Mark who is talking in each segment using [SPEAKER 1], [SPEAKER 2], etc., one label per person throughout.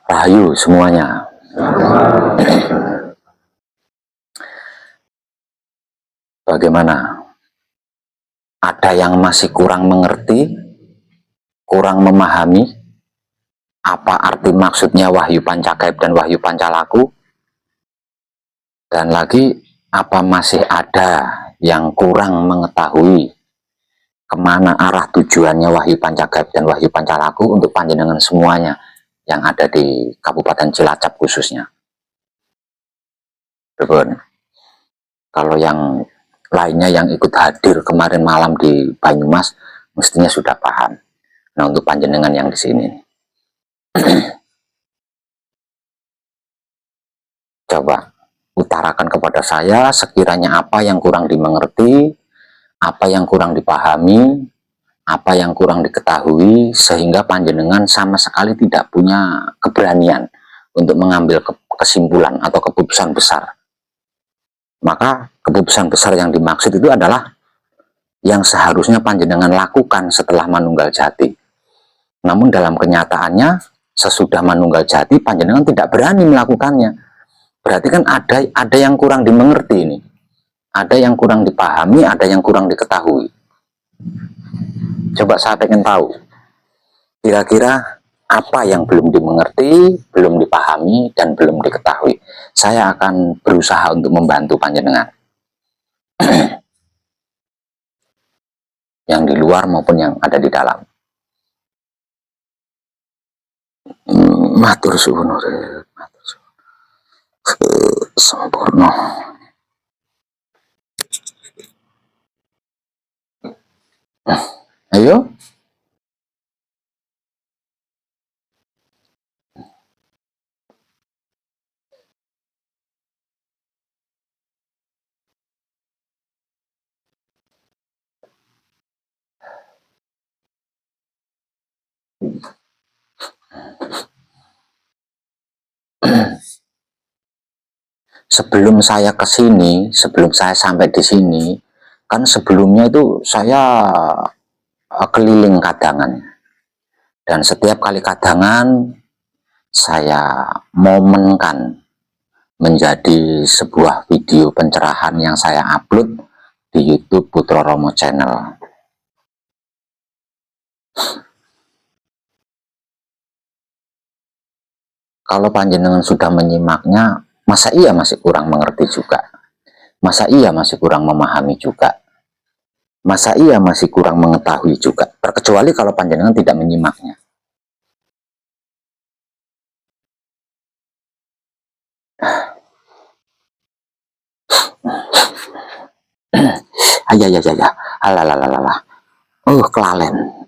[SPEAKER 1] Rahayu semuanya. Bagaimana? Ada yang masih kurang mengerti, kurang memahami apa arti maksudnya wahyu pancagaib dan wahyu pancalaku? Dan lagi, apa masih ada yang kurang mengetahui kemana arah tujuannya wahyu pancagaib dan wahyu pancalaku untuk panjenengan semuanya yang ada di Kabupaten Cilacap khususnya? Betul. Kalau yang lainnya yang ikut hadir kemarin malam di Banyumas mestinya sudah paham. Nah, untuk panjenengan yang di sini coba utarakan kepada saya sekiranya apa yang kurang dimengerti, apa yang kurang dipahami, apa yang kurang diketahui, sehingga panjenengan sama sekali tidak punya keberanian untuk mengambil kesimpulan atau keputusan besar. Maka keputusan besar yang dimaksud itu adalah yang seharusnya panjenengan lakukan setelah manunggal jati. Namun dalam kenyataannya sesudah manunggal jati panjenengan tidak berani melakukannya. Berarti kan ada yang kurang dimengerti ini. Ada yang kurang dipahami, ada yang kurang diketahui. Coba saya pengen tahu, kira-kira apa yang belum dimengerti, belum dipahami, dan belum diketahui. Saya akan berusaha untuk membantu panjenengan. Yang di luar maupun yang ada di dalam. Matur suwun, matur suwun. Sempurna. Ayo. Sebelum saya ke sini, sebelum saya sampai di sini, kan sebelumnya itu saya keliling kadangan. Dan setiap kali kadangan, saya momenkan menjadi sebuah video pencerahan yang saya upload di YouTube Putra Romo Channel. Kalau panjenengan sudah menyimaknya, masa iya masih kurang mengerti juga? Masa iya masih kurang memahami juga? Masa iya masih kurang mengetahui juga? Terkecuali kalau panjenengan tidak menyimaknya. Ya. Alalalalala. Kelalen.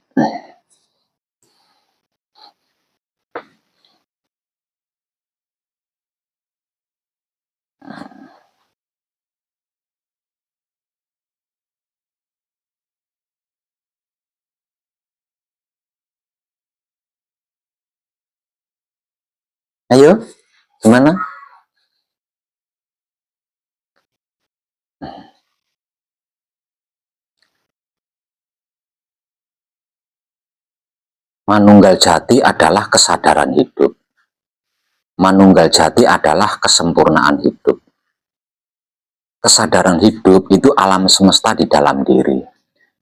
[SPEAKER 1] Ayo, gimana? Manunggal jati adalah kesadaran hidup. Manunggal jati adalah kesempurnaan hidup. Kesadaran hidup itu alam semesta di dalam diri.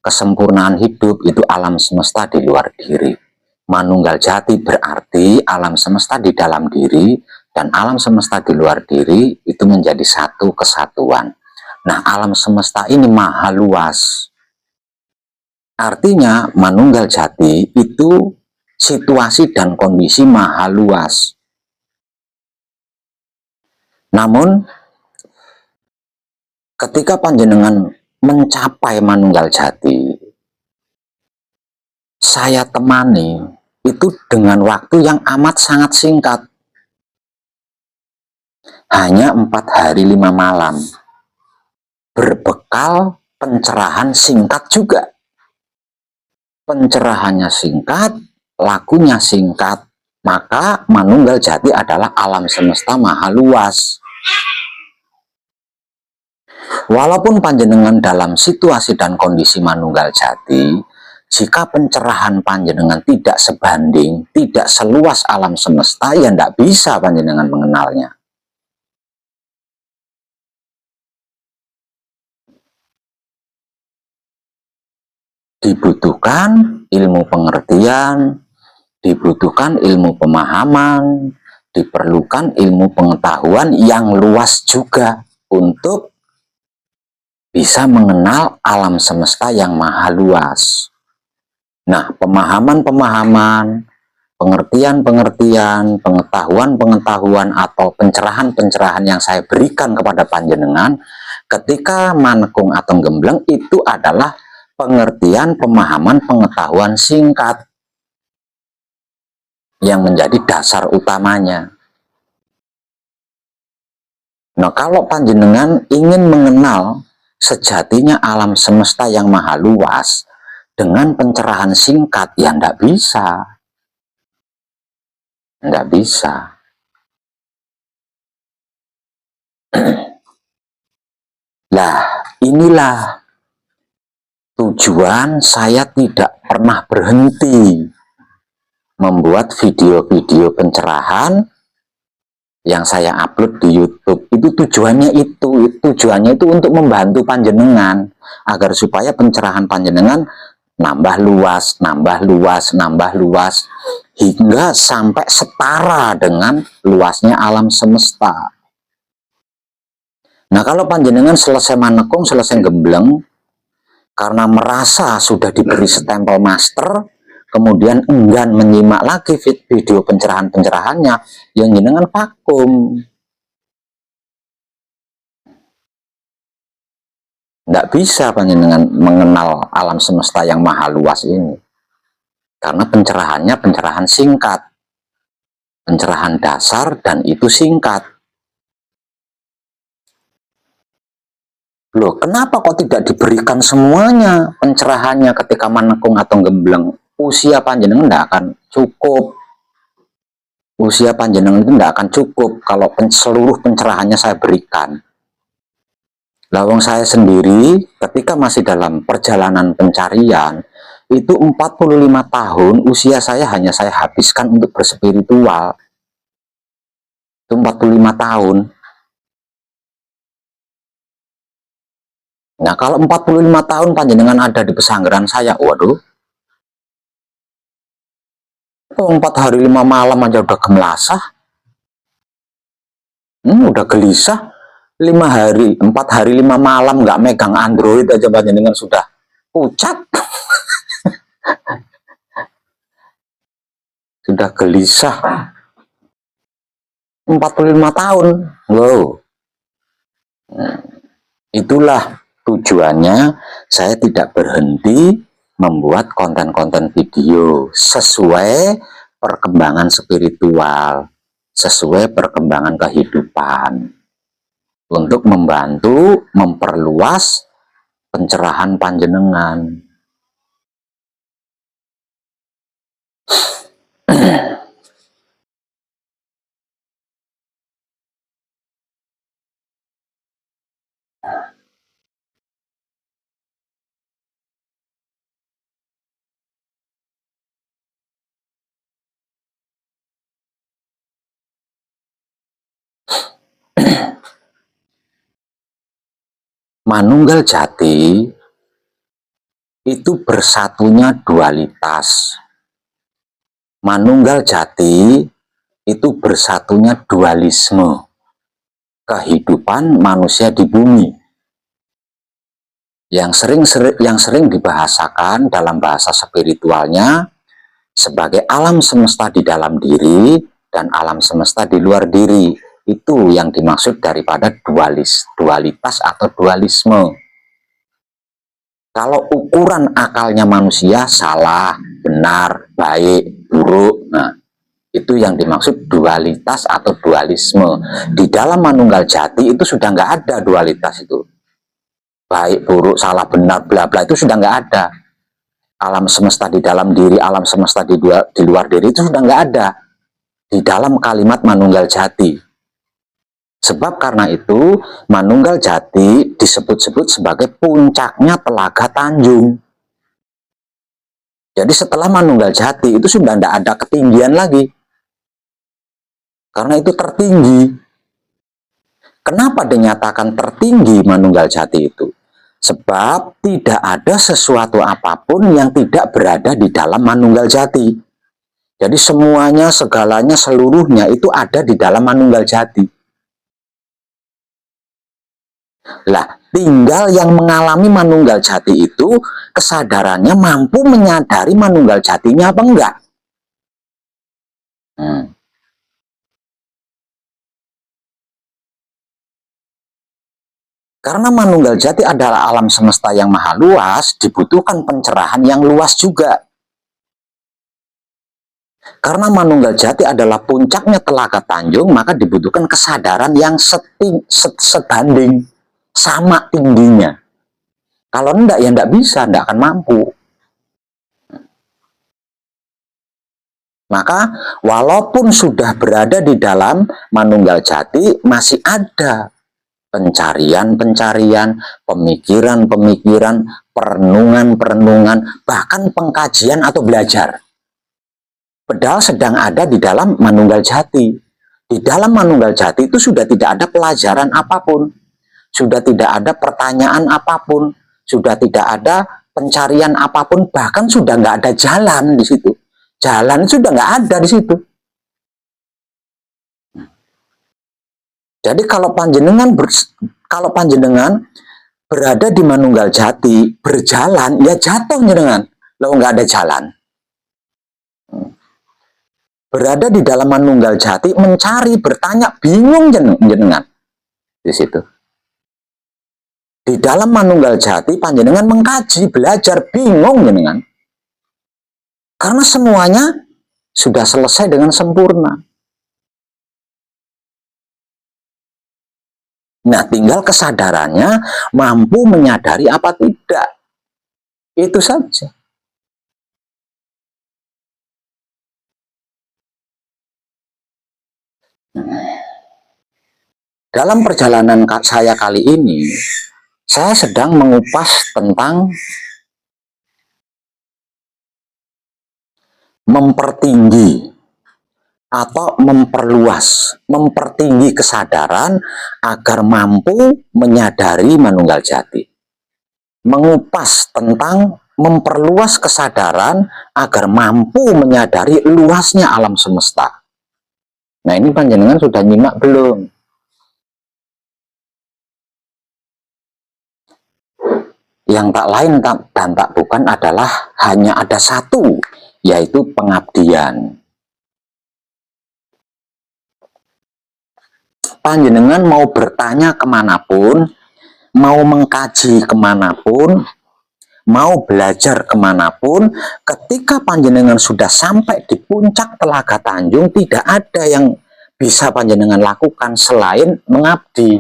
[SPEAKER 1] Kesempurnaan hidup itu alam semesta di luar diri. Manunggal jati berarti alam semesta di dalam diri dan alam semesta di luar diri itu menjadi satu kesatuan. Nah, alam semesta ini maha luas. Artinya manunggal jati itu situasi dan kondisi maha luas. Namun ketika panjenengan mencapai manunggal jati, saya temani itu dengan waktu yang amat sangat singkat. Hanya 4 hari 5 malam. Berbekal pencerahan singkat juga. Pencerahannya singkat, lakunya singkat. Maka manunggal jati adalah alam semesta maha luas. Walaupun panjenengan dalam situasi dan kondisi manunggal jati, Jika pencerahan panjenengan tidak sebanding, tidak seluas alam semesta, ya tidak bisa panjenengan mengenalnya. Dibutuhkan ilmu pengertian, dibutuhkan ilmu pemahaman, diperlukan ilmu pengetahuan yang luas juga untuk bisa mengenal alam semesta yang maha luas. Nah, pemahaman-pemahaman, pengertian-pengertian, pengetahuan-pengetahuan atau pencerahan-pencerahan yang saya berikan kepada panjenengan ketika manekung atau gembleng itu adalah pengertian, pemahaman, pengetahuan singkat yang menjadi dasar utamanya. Nah, kalau panjenengan ingin mengenal sejatinya alam semesta yang maha luas dengan pencerahan singkat, ya tidak bisa. Tidak bisa. Nah, inilah tujuan saya tidak pernah berhenti membuat video-video pencerahan yang saya upload di YouTube. Tujuannya itu untuk membantu panjenengan agar supaya pencerahan panjenengan nambah luas, hingga sampai setara dengan luasnya alam semesta. Nah, kalau panjenengan selesai manekung, selesai gembleng, karena merasa sudah diberi stempel master, kemudian enggan menyimak lagi video pencerahan-pencerahannya, yang jenengan vakum. Tidak bisa panjenengan mengenal alam semesta yang maha luas ini. Karena pencerahannya pencerahan singkat. Pencerahan dasar dan itu singkat. Loh, kenapa kok tidak diberikan semuanya pencerahannya ketika manekung atau gembleng? Usia panjenengan tidak akan cukup. Usia panjenengan itu tidak akan cukup kalau seluruh pencerahannya saya berikan. Lawang saya sendiri ketika masih dalam perjalanan pencarian itu 45 tahun usia saya hanya saya habiskan untuk berspiritual. Itu 45 tahun. Nah, kalau 45 tahun panjenengan ada di pesanggeran saya, waduh, 4 hari 5 malam aja udah gemelasah. Udah gelisah. 4 hari 5 malam nggak megang Android aja panjenengan sudah pucat. Sudah gelisah. 45 tahun. Wow. Itulah tujuannya saya tidak berhenti membuat konten-konten video sesuai perkembangan spiritual, sesuai perkembangan kehidupan, untuk membantu memperluas pencerahan panjenengan. Manunggal Jati itu bersatunya dualitas. Manunggal Jati itu bersatunya dualisme kehidupan manusia di bumi yang sering dibahasakan dalam bahasa spiritualnya sebagai alam semesta di dalam diri dan alam semesta di luar diri. Itu yang dimaksud daripada dualitas atau dualisme. Kalau ukuran akalnya manusia salah, benar, baik, buruk, nah itu yang dimaksud dualitas atau dualisme. Di dalam Manunggal Jati itu sudah nggak ada dualitas itu. Baik, buruk, salah, benar, bla bla itu sudah nggak ada. Alam semesta di dalam diri, alam semesta di luar diri itu sudah nggak ada di dalam kalimat Manunggal Jati. Sebab karena itu Manunggal Jati disebut-sebut sebagai puncaknya Telaga Tanjung. Jadi setelah Manunggal Jati itu sudah tidak ada ketinggian lagi. Karena itu tertinggi. Kenapa dinyatakan tertinggi Manunggal Jati itu? Sebab tidak ada sesuatu apapun yang tidak berada di dalam Manunggal Jati. Jadi semuanya, segalanya, seluruhnya itu ada di dalam Manunggal Jati. Lah, tinggal yang mengalami Manunggal Jati itu kesadarannya mampu menyadari Manunggal Jatinya apa enggak? Karena Manunggal Jati adalah alam semesta yang maha luas, dibutuhkan pencerahan yang luas juga. Karena Manunggal Jati adalah puncaknya Telaga Tanjung, maka dibutuhkan kesadaran yang sebanding, sama tingginya. Kalau enggak, ya enggak bisa, enggak akan mampu. Maka walaupun sudah berada di dalam Manunggal Jati, masih ada pencarian-pencarian, pemikiran-pemikiran, perenungan-perenungan, bahkan pengkajian atau belajar. Padahal sedang ada di dalam Manunggal Jati. Di dalam Manunggal Jati itu sudah tidak ada pelajaran apapun, sudah tidak ada pertanyaan apapun, sudah tidak ada pencarian apapun, bahkan sudah nggak ada jalan di situ. Jalan sudah nggak ada di situ. Jadi kalau panjenengan berada di Manunggal Jati, berjalan, ya jatuh jenengan. Lalu nggak ada jalan. Berada di dalam Manunggal Jati, mencari, bertanya, bingung jenengan. Di situ. Di dalam Manunggal Jati, panjenengan mengkaji, belajar, bingung jenengan. Karena semuanya sudah selesai dengan sempurna. Nah, tinggal kesadarannya mampu menyadari apa tidak. Itu saja. Dalam perjalanan saya kali ini, saya sedang mengupas tentang mempertinggi atau mempertinggi kesadaran agar mampu menyadari Manunggal Jati. Mengupas tentang memperluas kesadaran agar mampu menyadari luasnya alam semesta. Nah, ini panjenengan sudah nyimak belum? Yang tak lain dan tak bukan adalah hanya ada satu, yaitu pengabdian. Panjenengan mau bertanya kemanapun, mau mengkaji kemanapun, mau belajar kemanapun, ketika panjenengan sudah sampai di puncak Telaga Tanjung, tidak ada yang bisa panjenengan lakukan selain mengabdi.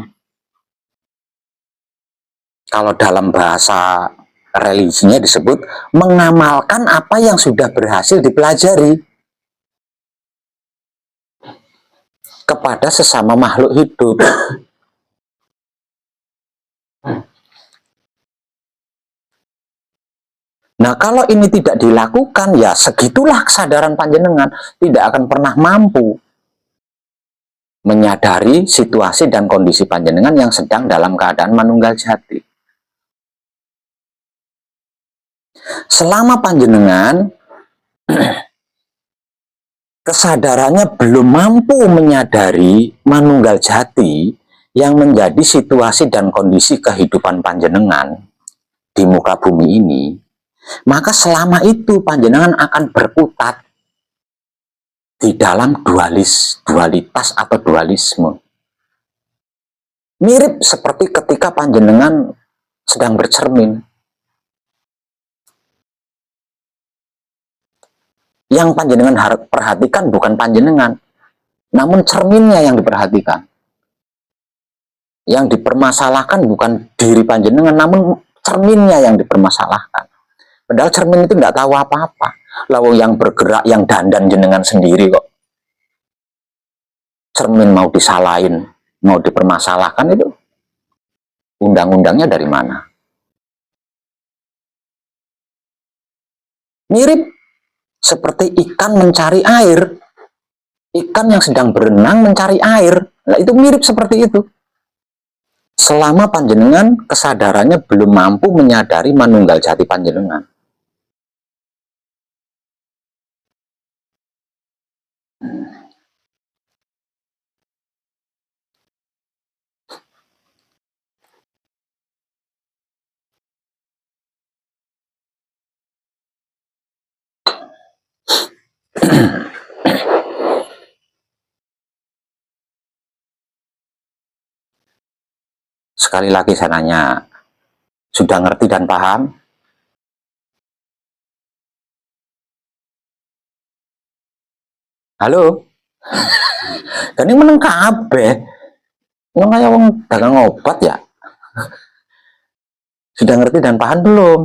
[SPEAKER 1] Kalau dalam bahasa religinya disebut mengamalkan apa yang sudah berhasil dipelajari kepada sesama makhluk hidup. Nah, kalau ini tidak dilakukan, ya segitulah kesadaran panjenengan, tidak akan pernah mampu menyadari situasi dan kondisi panjenengan yang sedang dalam keadaan Manunggal Jati. Selama panjenengan kesadarannya belum mampu menyadari Manunggal Jati yang menjadi situasi dan kondisi kehidupan panjenengan di muka bumi ini, maka selama itu panjenengan akan berkutat di dalam dualitas atau dualisme. Mirip seperti ketika panjenengan sedang bercermin. Yang panjenengan harus perhatikan bukan panjenengan, namun cerminnya yang diperhatikan. Yang dipermasalahkan bukan diri panjenengan, namun cerminnya yang dipermasalahkan. Padahal cermin itu tidak tahu apa-apa. Lalu yang bergerak, yang dandan jenengan sendiri kok. Cermin mau disalahin, mau dipermasalahkan itu. Undang-undangnya dari mana? Mirip seperti ikan mencari air. Ikan yang sedang berenang mencari air. Nah, itu mirip seperti itu. Selama panjenengan kesadarannya belum mampu menyadari manunggal jati panjenengan. Sekali lagi saya nanya, sudah ngerti dan paham? Halo? Dan ini meneng kabeh. Ini kayak wong dagang obat ya. Sudah ngerti dan paham belum?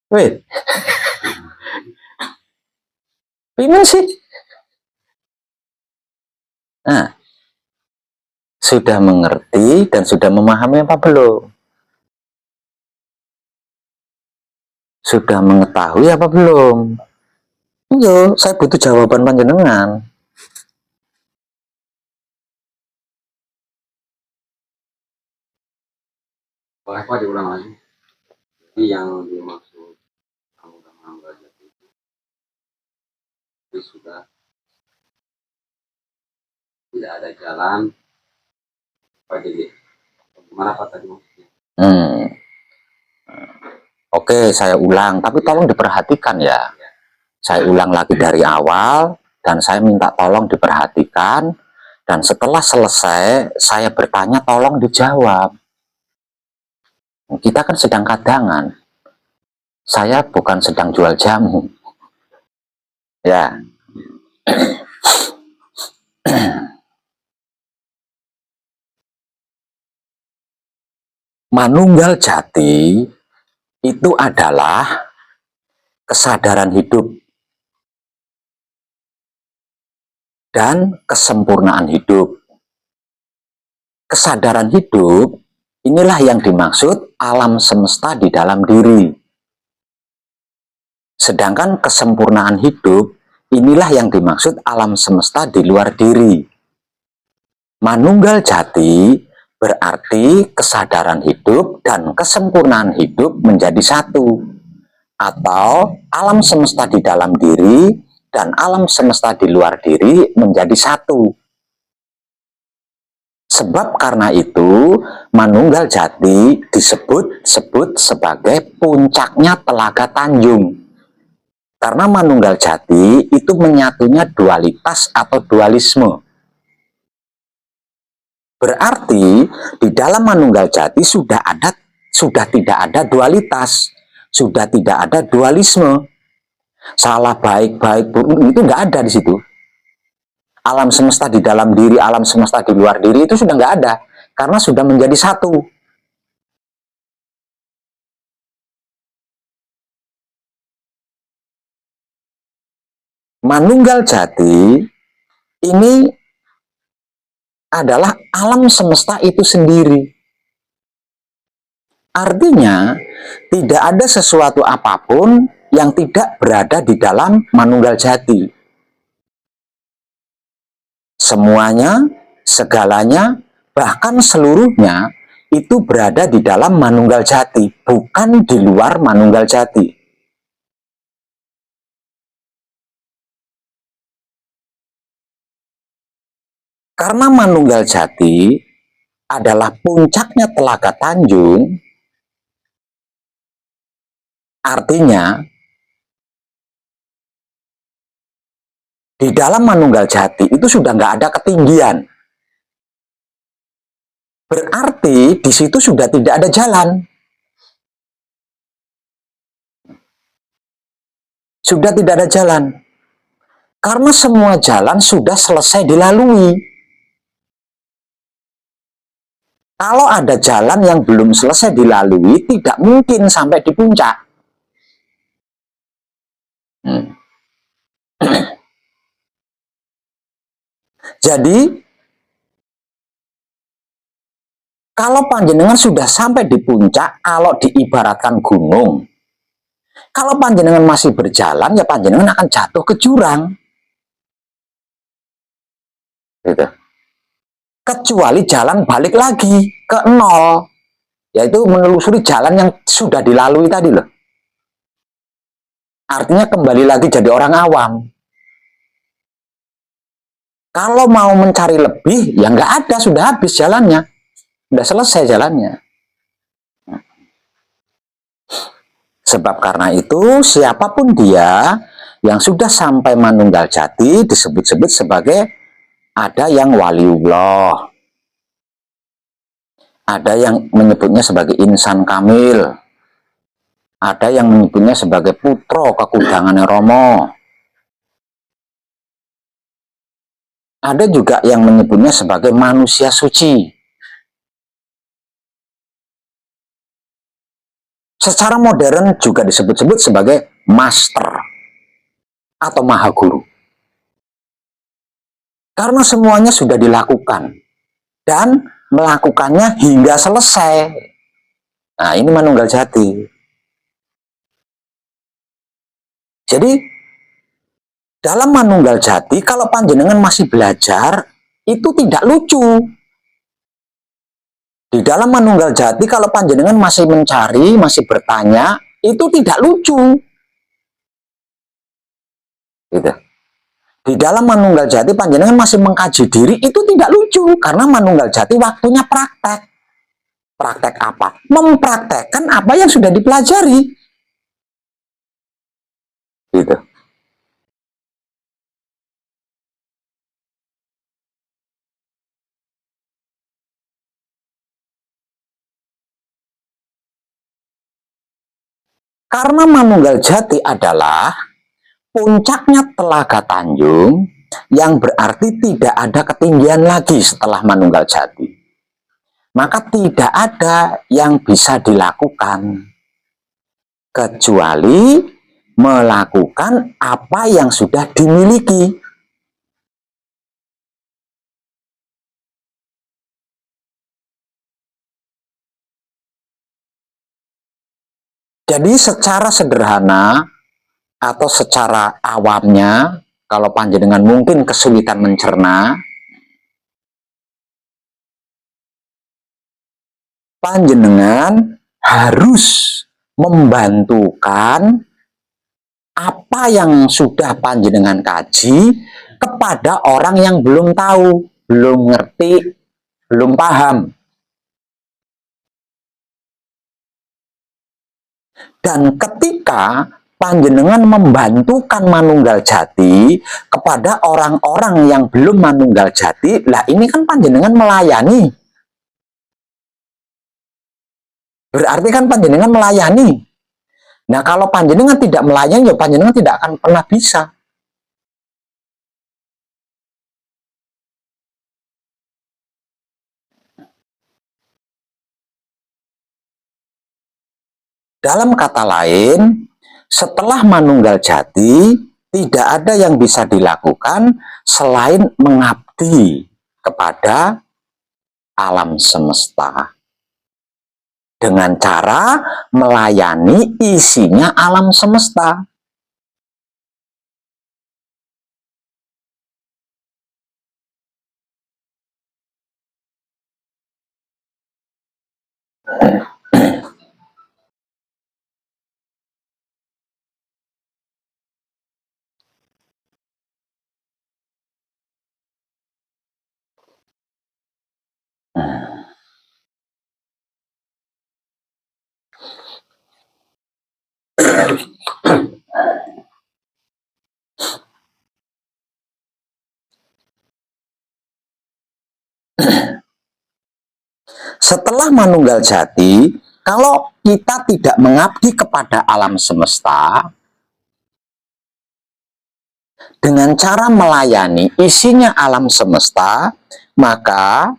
[SPEAKER 1] Wait, ini sih. Nah, sudah mengerti dan sudah memahami apa belum? Sudah mengetahui apa belum? Yo, saya butuh jawaban panjenengan.
[SPEAKER 2] Boleh Pak diulang lagi? Jadi yang dimaksud kamu udah mengambil itu sudah tidak ada jalan. Pak jadi gimana Pak tadi maksudnya?
[SPEAKER 1] Oke, saya ulang, tapi tolong diperhatikan ya. Saya ulang lagi dari awal, dan saya minta tolong diperhatikan, dan setelah selesai, saya bertanya tolong dijawab. Kita kan sedang kadangan. Saya bukan sedang jual jamu. Ya. Manunggal jati itu adalah kesadaran hidup dan kesempurnaan hidup. Kesadaran hidup inilah yang dimaksud alam semesta di dalam diri. Sedangkan kesempurnaan hidup inilah yang dimaksud alam semesta di luar diri. Manunggal jati berarti kesadaran hidup dan kesempurnaan hidup menjadi satu, atau alam semesta di dalam diri dan alam semesta di luar diri menjadi satu. Sebab karena itu manunggal jati disebut sebagai puncaknya Telaga Tanjung. Karena manunggal jati itu menyatunya dualitas atau dualisme. Berarti di dalam manunggal jati sudah tidak ada dualitas, sudah tidak ada dualisme. Salah baik itu nggak ada di situ. Alam semesta di dalam diri, alam semesta di luar diri itu sudah nggak ada, karena sudah menjadi satu. Manunggal jati ini adalah alam semesta itu sendiri. Artinya, tidak ada sesuatu apapun yang tidak berada di dalam manunggal jati. Semuanya, segalanya, bahkan seluruhnya itu berada di dalam manunggal jati, bukan di luar manunggal jati. Karena manunggal jati adalah puncaknya Telaga Tanjung, artinya di dalam manunggal jati itu sudah nggak ada ketinggian. Berarti di situ sudah tidak ada jalan. Sudah tidak ada jalan. Karena semua jalan sudah selesai dilalui. Kalau ada jalan yang belum selesai dilalui, tidak mungkin sampai di puncak. Jadi, Kalau panjenengan sudah sampai di puncak, kalau diibaratkan gunung, kalau panjenengan masih berjalan, ya panjenengan akan jatuh ke jurang. Gitu. Kecuali jalan balik lagi ke nol, yaitu menelusuri jalan yang sudah dilalui tadi loh. Artinya kembali lagi jadi orang awam. Kalau mau mencari lebih, ya nggak ada, sudah habis jalannya. Sudah selesai jalannya. Sebab karena itu, siapapun dia yang sudah sampai manunggal jati disebut-sebut sebagai ada yang waliullah. Ada yang menyebutnya sebagai insan kamil. Ada yang menyebutnya sebagai putra kekudangan Romo. Ada juga yang menyebutnya sebagai manusia suci. Secara modern juga disebut-sebut sebagai master atau maha guru. Karena semuanya sudah dilakukan dan melakukannya hingga selesai. Nah, ini manunggal jati. Jadi dalam manunggal jati, kalau panjenengan masih belajar, itu tidak lucu. Di dalam manunggal jati, kalau panjenengan masih mencari, masih bertanya, itu tidak lucu. Gitu. Di dalam manunggal jati, panjenengan masih mengkaji diri, itu tidak lucu. Karena manunggal jati waktunya praktek. Praktek apa? Mempraktekkan apa yang sudah dipelajari. Gitu. Karena manunggal jati adalah puncaknya Telaga Tanjung, yang berarti tidak ada ketinggian lagi setelah manunggal jati. Maka tidak ada yang bisa dilakukan kecuali melakukan apa yang sudah dimiliki. Jadi secara sederhana atau secara awamnya, kalau panjenengan mungkin kesulitan mencerna, panjenengan harus membantukan apa yang sudah panjenengan kaji kepada orang yang belum tahu, belum ngerti, belum paham. Dan ketika panjenengan membantukan manunggal jati kepada orang-orang yang belum manunggal jati, lah ini kan panjenengan melayani. Berarti kan panjenengan melayani. Nah, kalau panjenengan tidak melayani, ya panjenengan tidak akan pernah bisa. Dalam kata lain, setelah manunggal jati, tidak ada yang bisa dilakukan selain mengabdi kepada alam semesta. Dengan cara melayani isinya alam semesta. Setelah manunggal jati, kalau kita tidak mengabdi kepada alam semesta, dengan cara melayani isinya alam semesta, maka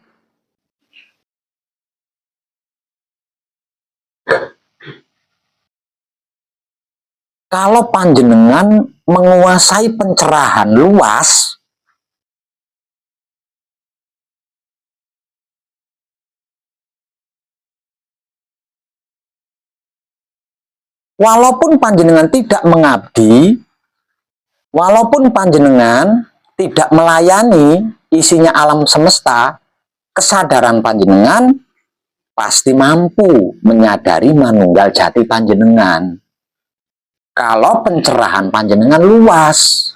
[SPEAKER 1] kalau panjenengan menguasai pencerahan luas, walaupun panjenengan tidak mengabdi, walaupun panjenengan tidak melayani isinya alam semesta, kesadaran panjenengan pasti mampu menyadari manunggal jati panjenengan. Kalau pencerahan panjenengan luas.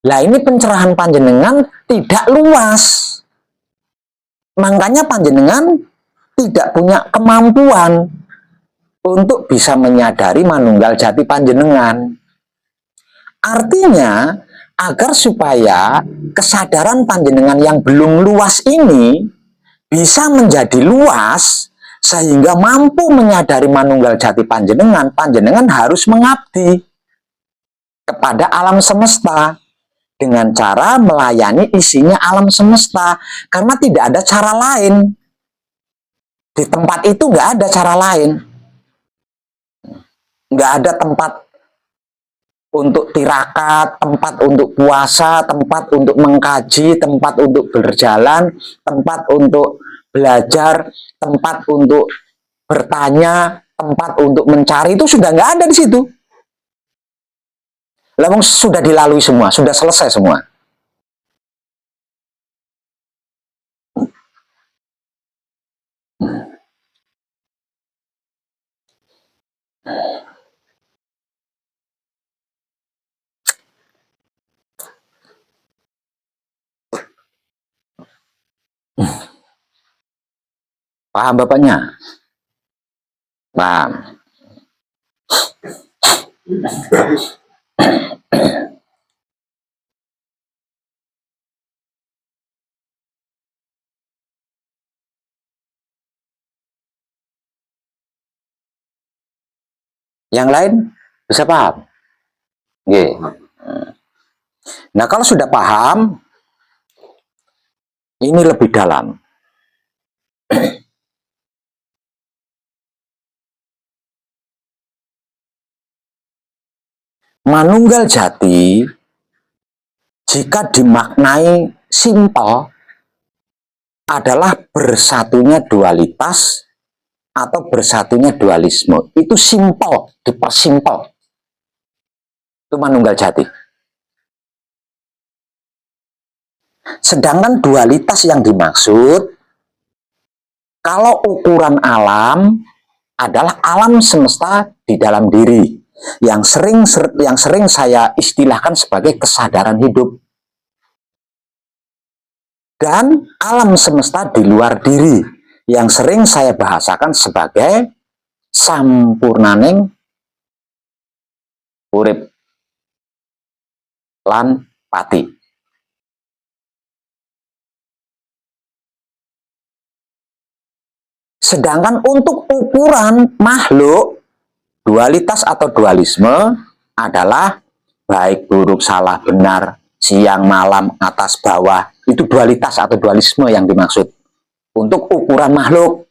[SPEAKER 1] Lah ini pencerahan panjenengan tidak luas. Makanya panjenengan tidak punya kemampuan untuk bisa menyadari manunggal jati panjenengan. Artinya, agar supaya kesadaran panjenengan yang belum luas ini bisa menjadi luas, sehingga mampu menyadari manunggal jati panjenengan, panjenengan harus mengabdi kepada alam semesta dengan cara melayani isinya alam semesta, karena tidak ada cara lain. Di tempat itu nggak ada cara lain, nggak ada tempat untuk tirakat, tempat untuk puasa, tempat untuk mengkaji, tempat untuk berjalan, tempat untuk belajar, tempat untuk bertanya, tempat untuk mencari, itu sudah nggak ada di situ. Lalu sudah dilalui semua, sudah selesai semua. Paham Bapaknya? Paham. Yang lain bisa paham? Oke. Nah, kalau sudah paham, ini lebih dalam. Manunggal jati, jika dimaknai simpel, adalah bersatunya dualitas atau bersatunya dualisme. Itu simpel, dipersimpel. Itu manunggal jati. Sedangkan dualitas yang dimaksud, kalau ukuran alam adalah alam semesta di dalam diri, yang sering saya istilahkan sebagai kesadaran hidup, dan alam semesta di luar diri, yang sering saya bahasakan sebagai sampurnaning urip lan pati. Sedangkan untuk ukuran makhluk, dualitas atau dualisme adalah baik, buruk, salah, benar, siang, malam, atas, bawah. Itu dualitas atau dualisme yang dimaksud untuk ukuran makhluk.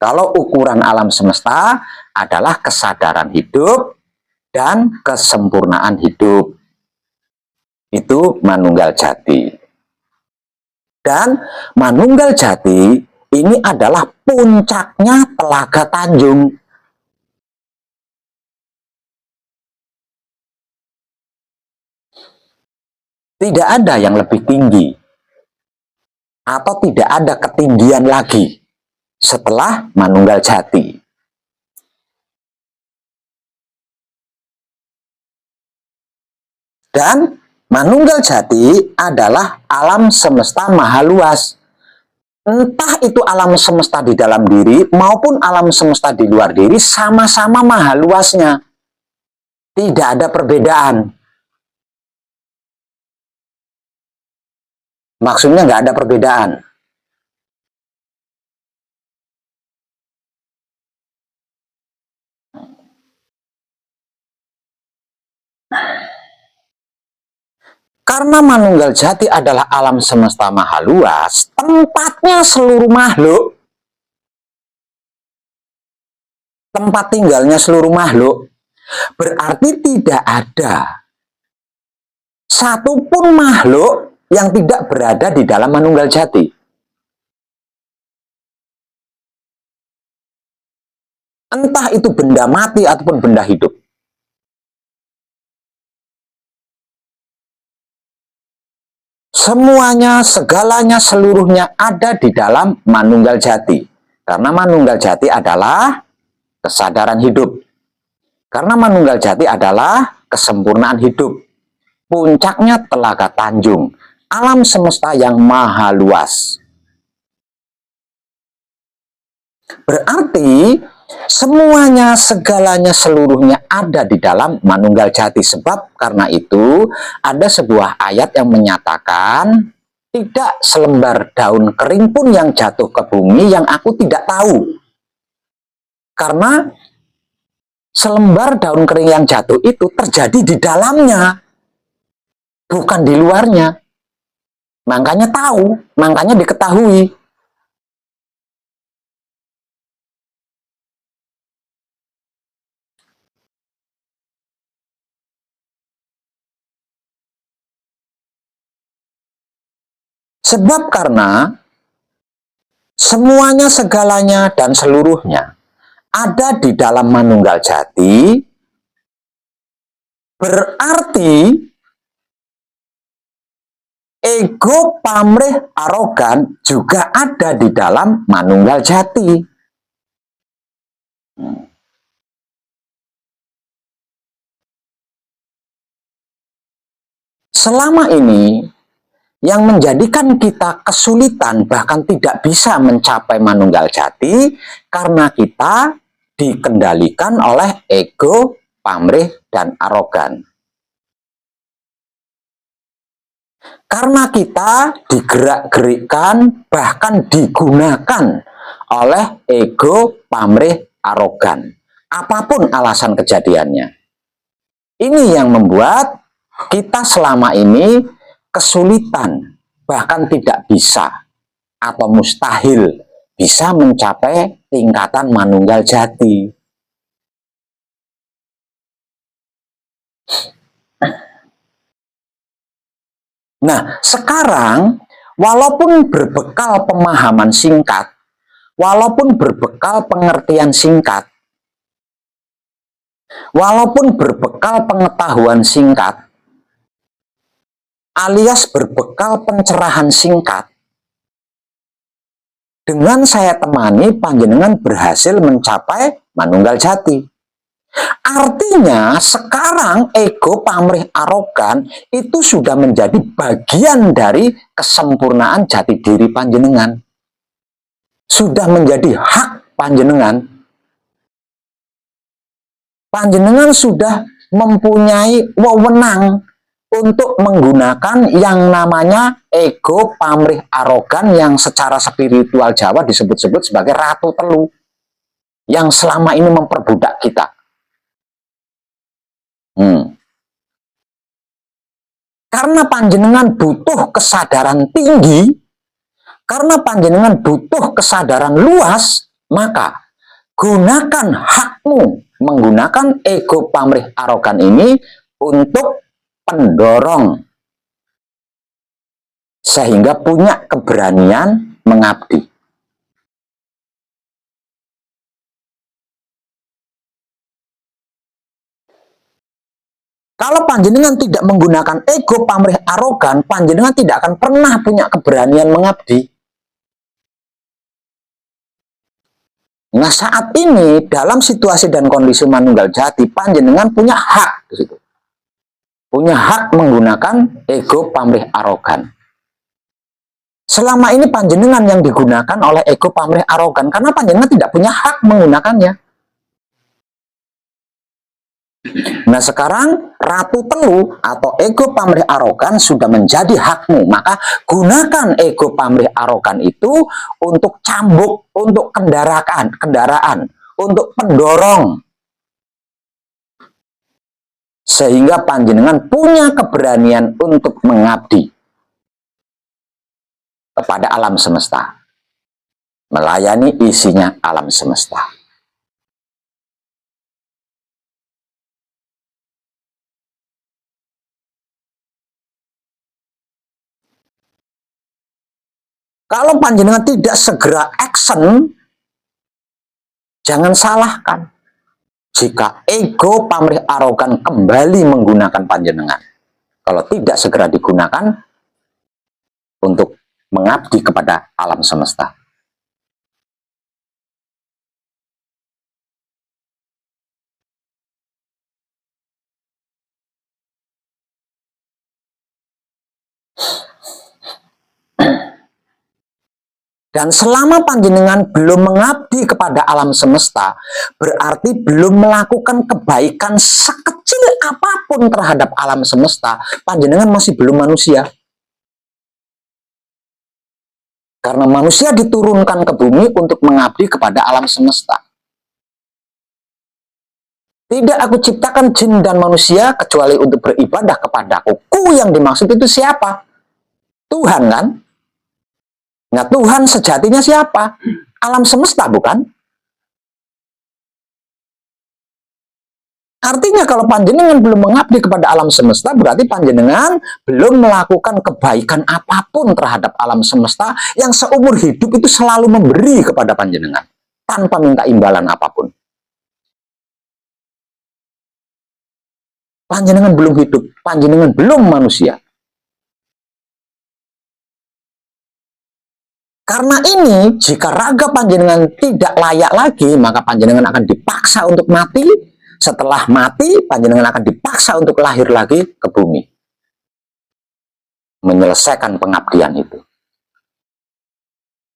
[SPEAKER 1] Kalau ukuran alam semesta adalah kesadaran hidup dan kesempurnaan hidup. Itu manunggal jati. Dan manunggal jati ini adalah puncaknya Telaga Tanjung. Tidak ada yang lebih tinggi atau tidak ada ketinggian lagi setelah manunggal jati. Dan manunggal jati adalah alam semesta maha luas. Entah itu alam semesta di dalam diri maupun alam semesta di luar diri, sama-sama maha luasnya. Tidak ada perbedaan. Maksudnya nggak ada perbedaan. Karena manunggal jati adalah alam semesta maha luas, tempatnya seluruh makhluk, tempat tinggalnya seluruh makhluk, berarti tidak ada satupun makhluk yang tidak berada di dalam manunggal jati. entah itu benda mati ataupun benda hidup. Semuanya, segalanya, seluruhnya ada di dalam Manunggal Jati. Karena Manunggal Jati adalah kesadaran hidup. Karena Manunggal Jati adalah kesempurnaan hidup. Puncaknya Telaga Tanjung, alam semesta yang maha luas. Berarti semuanya, segalanya, seluruhnya ada di dalam Manunggal Jati. Sebab karena itu ada sebuah ayat yang menyatakan, tidak selembar daun kering pun yang jatuh ke bumi yang aku tidak tahu. Karena selembar daun kering yang jatuh itu terjadi di dalamnya, bukan di luarnya. Makanya tahu, makanya diketahui. Sebab karena semuanya, segalanya, dan seluruhnya ada di dalam Manunggal Jati, berarti ego, pamrih, arogan juga ada di dalam Manunggal Jati. Selama ini yang menjadikan kita kesulitan bahkan tidak bisa mencapai Manunggal Jati karena kita dikendalikan oleh ego, pamrih, dan arogan. Karena kita digerak-gerikkan bahkan digunakan oleh ego, pamrih, arogan. Apapun alasan kejadiannya. Ini yang membuat kita selama ini kesulitan, bahkan tidak bisa atau mustahil bisa mencapai tingkatan Manunggal Jati. Nah, sekarang walaupun berbekal pemahaman singkat, walaupun berbekal pengertian singkat, walaupun berbekal pengetahuan singkat, alias berbekal pencerahan singkat, dengan saya temani panjenengan berhasil mencapai Manunggal Jati. Artinya sekarang ego, pamrih, arogan itu sudah menjadi bagian dari kesempurnaan jati diri panjenengan. Sudah menjadi hak panjenengan. Panjenengan sudah mempunyai wewenang untuk menggunakan yang namanya ego, pamrih, arogan yang secara spiritual Jawa disebut-sebut sebagai Ratu Telu yang selama ini memperbudak kita. Karena panjenengan butuh kesadaran tinggi, karena panjenengan butuh kesadaran luas, maka gunakan hakmu menggunakan ego, pamrih, arogan ini untuk pendorong sehingga punya keberanian mengabdi. Kalau panjenengan tidak menggunakan ego, pamrih, arogan, panjenengan tidak akan pernah punya keberanian mengabdi. Nah, saat ini dalam situasi dan kondisi Manunggal Jati, panjenengan punya hak di situ. Punya hak menggunakan ego, pamrih, arogan. Selama ini panjenengan yang digunakan oleh ego, pamrih, arogan karena panjenengan tidak punya hak menggunakannya. Nah, sekarang Ratu Telu atau ego, pamrih, arogan sudah menjadi hakmu. Maka gunakan ego, pamrih, arogan itu untuk cambuk, untuk kendaraan, untuk pendorong. Sehingga panjenengan punya keberanian untuk mengabdi kepada alam semesta. Melayani isinya alam semesta. Kalau panjenengan tidak segera action, Jangan salahkan jika ego pamrih arogan kembali menggunakan panjenengan. Kalau tidak segera digunakan untuk mengabdi kepada alam semesta. Dan selama panjenengan belum mengabdi kepada alam semesta, berarti belum melakukan kebaikan sekecil apapun terhadap alam semesta, panjenengan masih belum manusia. Karena manusia diturunkan ke bumi untuk mengabdi kepada alam semesta. Tidak aku ciptakan jin dan manusia kecuali untuk beribadah kepadaku. Yang dimaksud itu siapa? Tuhan kan? Nah, Tuhan sejatinya siapa? Alam semesta, bukan? Artinya kalau panjenengan belum mengabdi kepada alam semesta, berarti panjenengan belum melakukan kebaikan apapun terhadap alam semesta yang seumur hidup itu selalu memberi kepada panjenengan tanpa minta imbalan apapun. Panjenengan belum hidup, panjenengan belum manusia. Karena ini, jika raga panjenengan tidak layak lagi, maka panjenengan akan dipaksa untuk mati. Setelah mati, panjenengan akan dipaksa untuk lahir lagi ke bumi. Menyelesaikan pengabdian itu.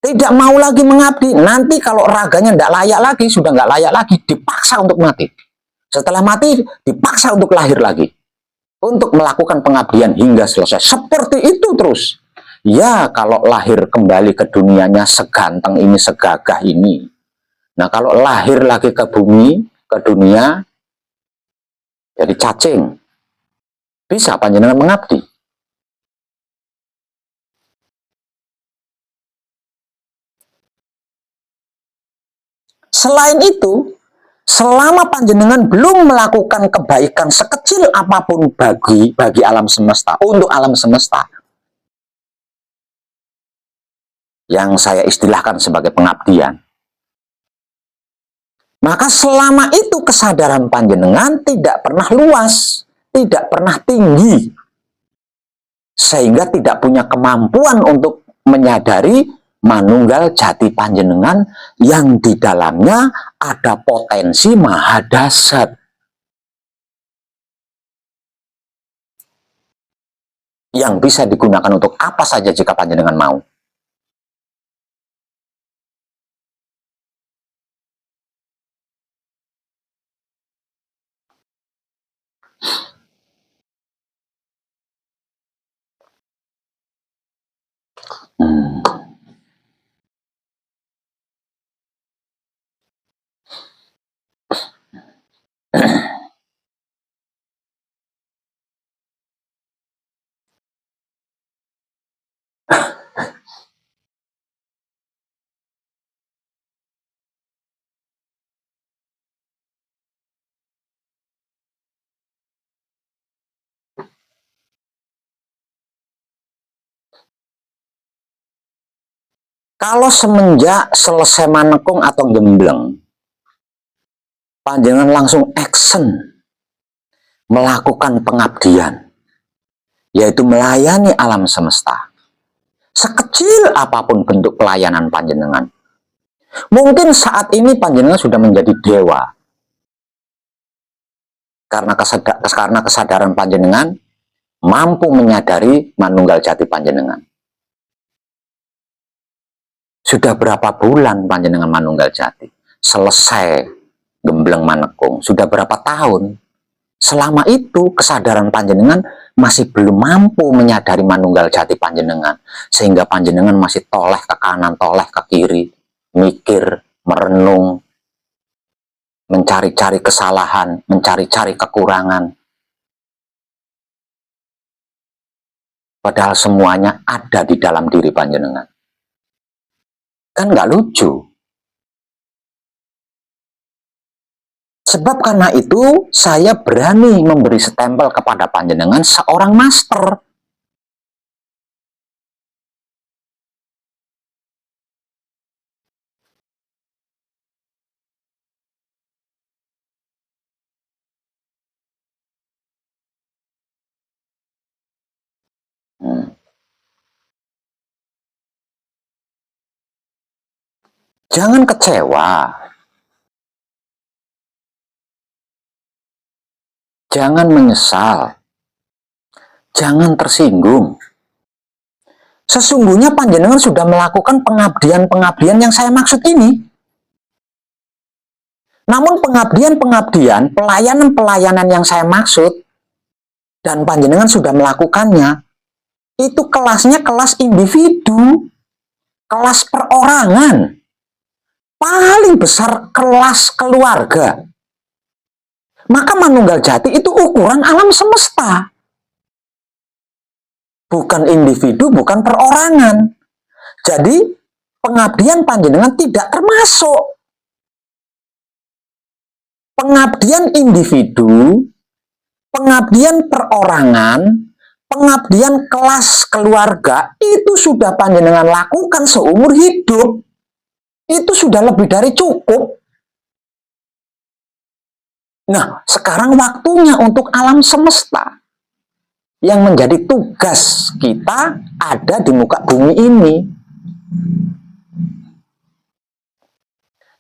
[SPEAKER 1] Tidak mau lagi mengabdi, nanti kalau raganya tidak layak lagi, sudah nggak layak lagi, dipaksa untuk mati. Setelah mati, dipaksa untuk lahir lagi. Untuk melakukan pengabdian hingga selesai. Seperti itu terus. Ya, kalau lahir kembali ke dunianya seganteng ini, segagah ini. Nah, kalau lahir lagi ke bumi, ke dunia, jadi cacing. Bisa panjenengan mengabdi. Selain itu, selama panjenengan belum melakukan kebaikan sekecil apapun bagi alam semesta, untuk alam semesta, yang saya istilahkan sebagai pengabdian, maka selama itu kesadaran panjenengan tidak pernah luas, tidak pernah tinggi, sehingga tidak punya kemampuan untuk menyadari manunggal jati panjenengan yang di dalamnya ada potensi maha dahsyat yang bisa digunakan untuk apa saja jika panjenengan mau. Kalau semenjak selesai manekung atau gembleng, panjenengan langsung action melakukan pengabdian, yaitu melayani alam semesta. Sekecil apapun bentuk pelayanan panjenengan. Mungkin saat ini panjenengan sudah menjadi dewa. Karena kesadaran panjenengan mampu menyadari manunggal jati panjenengan. Sudah berapa bulan panjenengan manunggal jati? Selesai gembleng manekung. Sudah berapa tahun? Selama itu kesadaran panjenengan masih belum mampu menyadari manunggal jati panjenengan. Sehingga panjenengan masih toleh ke kanan, toleh ke kiri. Mikir, merenung, mencari-cari kesalahan, mencari-cari kekurangan. Padahal semuanya ada di dalam diri panjenengan. Kan nggak lucu. Sebab karena itu, saya berani memberi stempel kepada panjenengan seorang master. Jangan kecewa. Jangan menyesal. Jangan tersinggung. Sesungguhnya panjenengan sudah melakukan pengabdian-pengabdian yang saya maksud ini. Namun pengabdian-pengabdian, pelayanan-pelayanan yang saya maksud, dan panjenengan sudah melakukannya, itu kelasnya kelas individu, kelas perorangan, paling besar kelas keluarga. Maka manunggal jati itu ukuran alam semesta. Bukan individu, bukan perorangan. Jadi, pengabdian panjenengan tidak termasuk. Pengabdian individu, pengabdian perorangan, pengabdian kelas keluarga, itu sudah panjenengan lakukan seumur hidup. Itu sudah lebih dari cukup. Nah, sekarang waktunya untuk alam semesta. Yang menjadi tugas kita ada di muka bumi ini.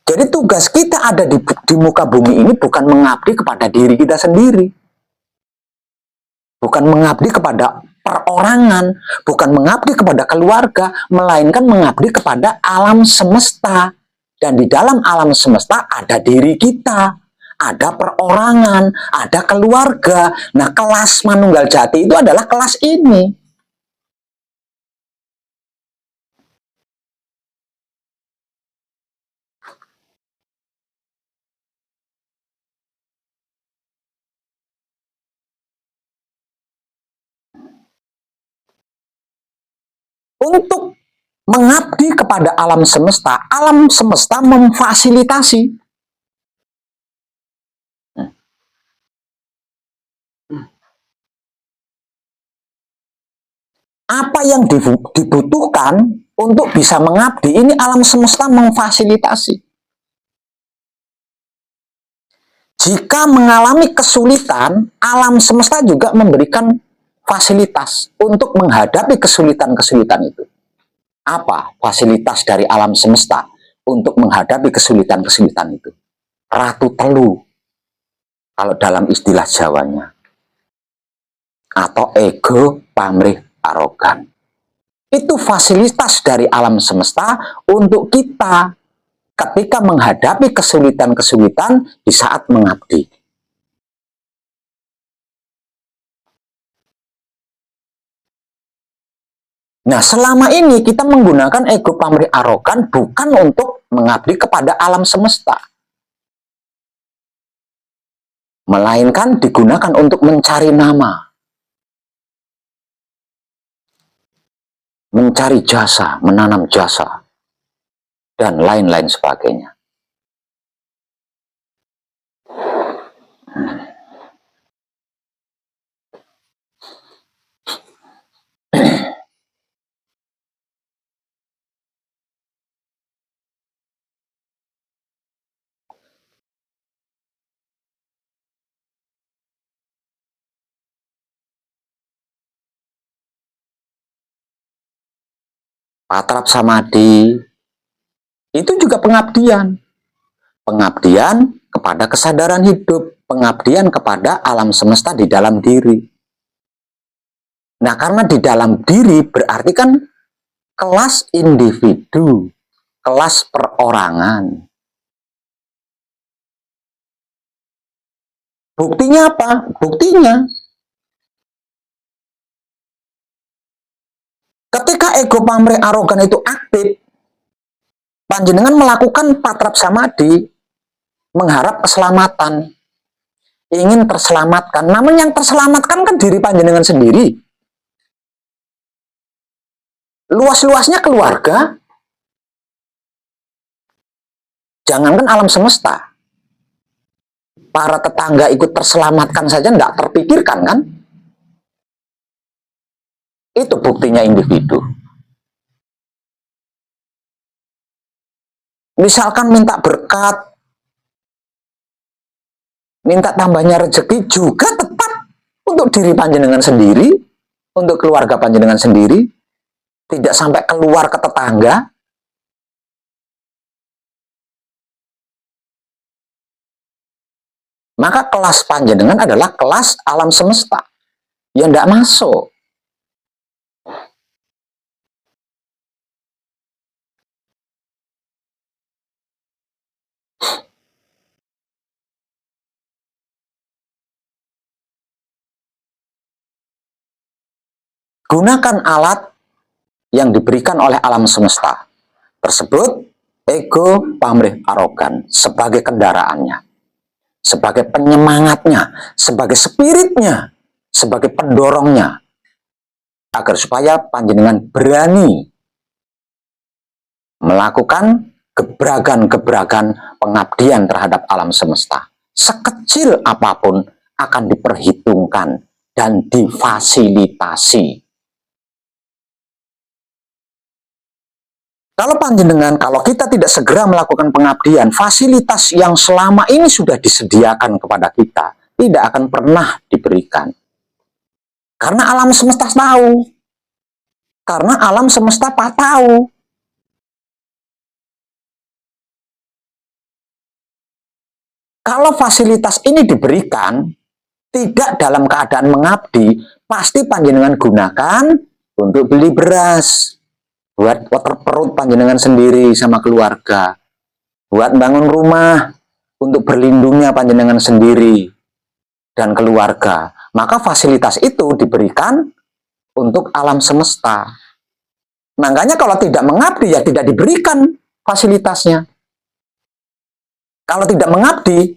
[SPEAKER 1] Jadi tugas kita ada di muka bumi ini bukan mengabdi kepada diri kita sendiri. Bukan mengabdi kepada perorangan, bukan mengabdi kepada keluarga, melainkan mengabdi kepada alam semesta. Dan di dalam alam semesta ada diri kita, ada perorangan, ada keluarga. Nah, kelas manunggal jati itu adalah kelas ini. Untuk mengabdi kepada alam semesta memfasilitasi. Apa yang dibutuhkan untuk bisa mengabdi, ini alam semesta memfasilitasi. Jika mengalami kesulitan, alam semesta juga memberikan fasilitas untuk menghadapi kesulitan-kesulitan itu. Apa fasilitas dari alam semesta untuk menghadapi kesulitan-kesulitan itu? Ratu Telu, kalau dalam istilah Jawanya. Atau ego pamrih arogan. Itu fasilitas dari alam semesta untuk kita ketika menghadapi kesulitan-kesulitan di saat mengabdi. Nah, selama ini kita menggunakan ego pamrih arogan bukan untuk mengabdi kepada alam semesta, melainkan digunakan untuk mencari nama, mencari jasa, menanam jasa, dan lain-lain sebagainya. Patrap Samadhi itu juga pengabdian. Pengabdian kepada kesadaran hidup, pengabdian kepada alam semesta di dalam diri. Nah, karena di dalam diri berarti kan kelas individu, kelas perorangan. Buktinya apa? Buktinya ketika ego pamrih arogan itu aktif, panjenengan melakukan patrap samadhi, mengharap keselamatan, ingin terselamatkan. Namun yang terselamatkan kan diri panjenengan sendiri. Luas-luasnya keluarga, jangankan alam semesta. Para tetangga ikut terselamatkan saja tidak terpikirkan kan? Itu buktinya individu. Misalkan minta berkat, minta tambahnya rezeki juga tetap untuk diri panjenengan sendiri, untuk keluarga panjenengan sendiri, tidak sampai keluar ke tetangga. maka kelas panjenengan adalah kelas alam semesta. Ya tidak masuk. Gunakan alat yang diberikan oleh alam semesta tersebut, ego, pamrih, arogan, sebagai kendaraannya, sebagai penyemangatnya, sebagai spiritnya, sebagai pendorongnya, agar supaya panjenengan berani melakukan gebrakan-gebrakan pengabdian terhadap alam semesta. Sekecil apapun akan diperhitungkan dan difasilitasi. Kalau kita tidak segera melakukan pengabdian, fasilitas yang selama ini sudah disediakan kepada kita tidak akan pernah diberikan. Karena alam semesta tahu. Karena alam semesta tahu. Kalau fasilitas ini diberikan, tidak dalam keadaan mengabdi, pasti panjenengan gunakan untuk beli beras, buat water perut panjenengan sendiri sama keluarga, buat bangun rumah, untuk berlindungnya panjenengan sendiri dan keluarga. Maka fasilitas itu diberikan untuk alam semesta. Makanya kalau tidak mengabdi ya tidak diberikan fasilitasnya. Kalau tidak mengabdi,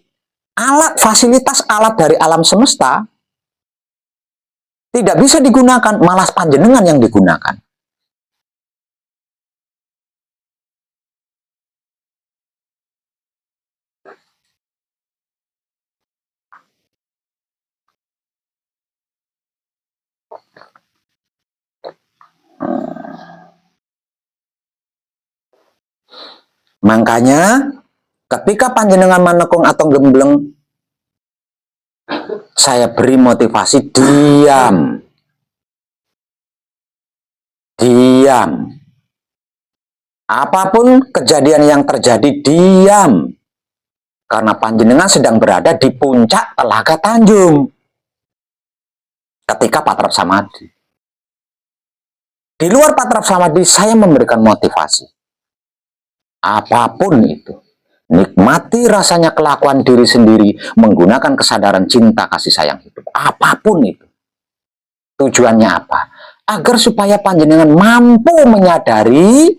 [SPEAKER 1] fasilitas alat dari alam semesta tidak bisa digunakan, malah panjenengan yang digunakan. Makanya ketika panjenengan manekung atau gembleng, saya beri motivasi diam. Diam. Apapun kejadian yang terjadi, diam. Karena panjenengan sedang berada di puncak Telaga Tanjung ketika Patrap Samadhi. Di luar Patrap Samadhi, saya memberikan motivasi. Apapun itu. Nikmati rasanya kelakuan diri sendiri menggunakan kesadaran cinta kasih sayang hidup. Apapun itu. Tujuannya apa? Agar supaya panjenengan mampu menyadari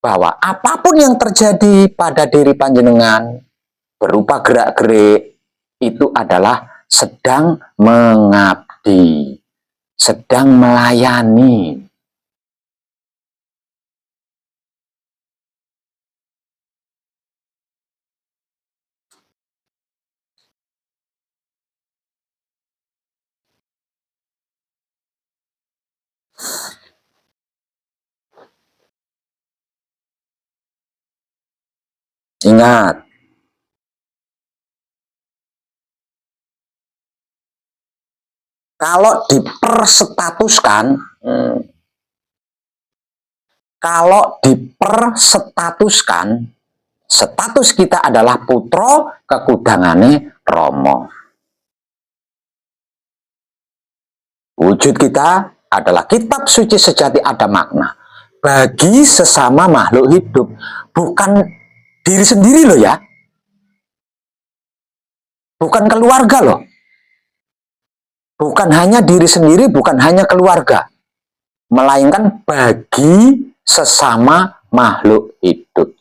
[SPEAKER 1] bahwa apapun yang terjadi pada diri panjenengan berupa gerak-gerik itu adalah sedang mengabdi, sedang melayani. Ingat, kalau diperstatuskan, status kita adalah putra kekudangane Romo. Wujud kita adalah kitab suci sejati ada makna bagi sesama makhluk hidup, bukan diri sendiri loh ya, bukan keluarga loh, bukan hanya diri sendiri, bukan hanya keluarga, melainkan bagi sesama makhluk hidup.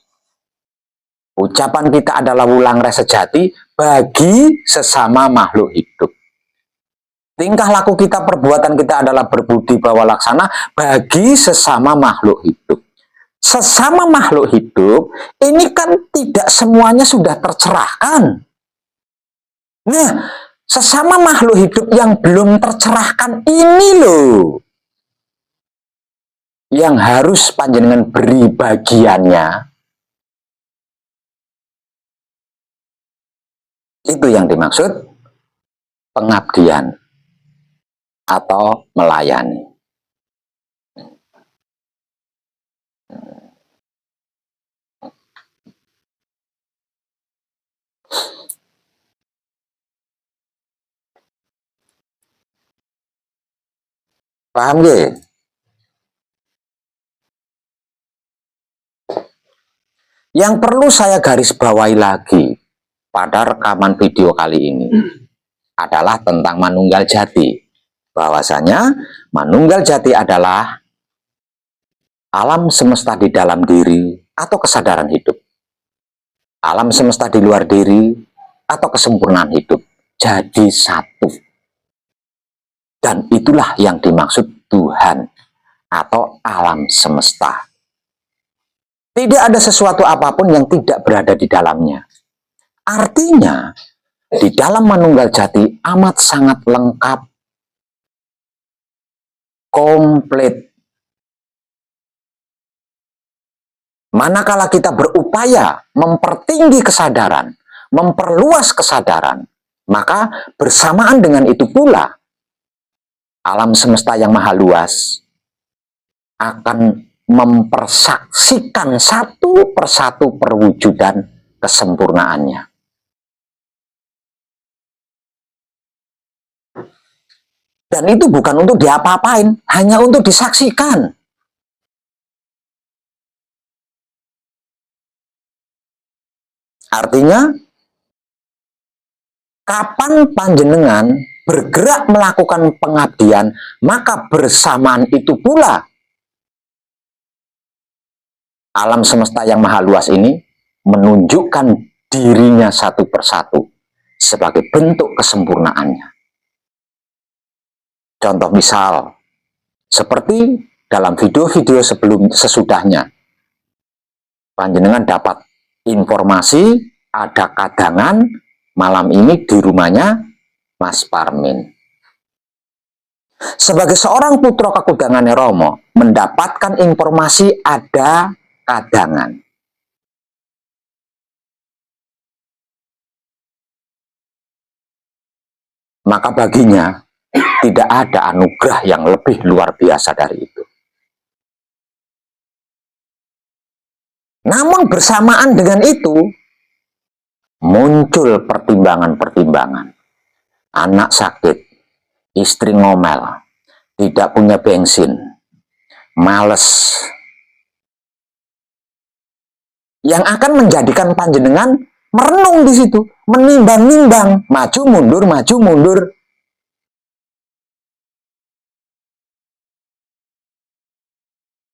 [SPEAKER 1] Ucapan kita adalah wulang res sejati bagi sesama makhluk hidup. Tingkah laku kita, perbuatan kita adalah berbudi bahwa laksana bagi sesama makhluk hidup. Sesama makhluk hidup ini kan tidak semuanya sudah tercerahkan. Nah, sesama makhluk hidup yang belum tercerahkan ini loh yang harus panjenengan beri bagiannya. Itu yang dimaksud pengabdian atau melayani. Paham ya? Yang perlu saya garis bawahi lagi pada rekaman video kali ini adalah tentang manunggal jati. Bahwasanya manunggal jati adalah alam semesta di dalam diri atau kesadaran hidup. Alam semesta di luar diri atau kesempurnaan hidup. Jadi satu. Dan itulah yang dimaksud Tuhan atau alam semesta. Tidak ada sesuatu apapun yang tidak berada di dalamnya. Artinya, di dalam manunggal jati amat sangat lengkap, komplit. Manakala kita berupaya mempertinggi kesadaran, memperluas kesadaran, maka bersamaan dengan itu pula, alam semesta yang maha luas akan mempersaksikan satu persatu perwujudan kesempurnaannya. Dan itu bukan untuk diapa-apain, hanya untuk disaksikan. Artinya, kapan panjenengan bergerak melakukan pengabdian, maka bersamaan itu pula alam semesta yang maha luas ini menunjukkan dirinya satu persatu sebagai bentuk kesempurnaannya. Contoh misal, seperti dalam video-video sesudahnya, panjenengan dapat informasi ada kadangan malam ini di rumahnya Mas Parmin. Sebagai seorang putra kekudangannya Romo, mendapatkan informasi ada kadangan. Maka baginya tidak ada anugerah yang lebih luar biasa dari itu. Namun bersamaan dengan itu, muncul pertimbangan-pertimbangan. Anak sakit, istri ngomel, tidak punya bensin, males. Yang akan menjadikan panjenengan merenung di situ, menimbang-nimbang, maju mundur, maju mundur.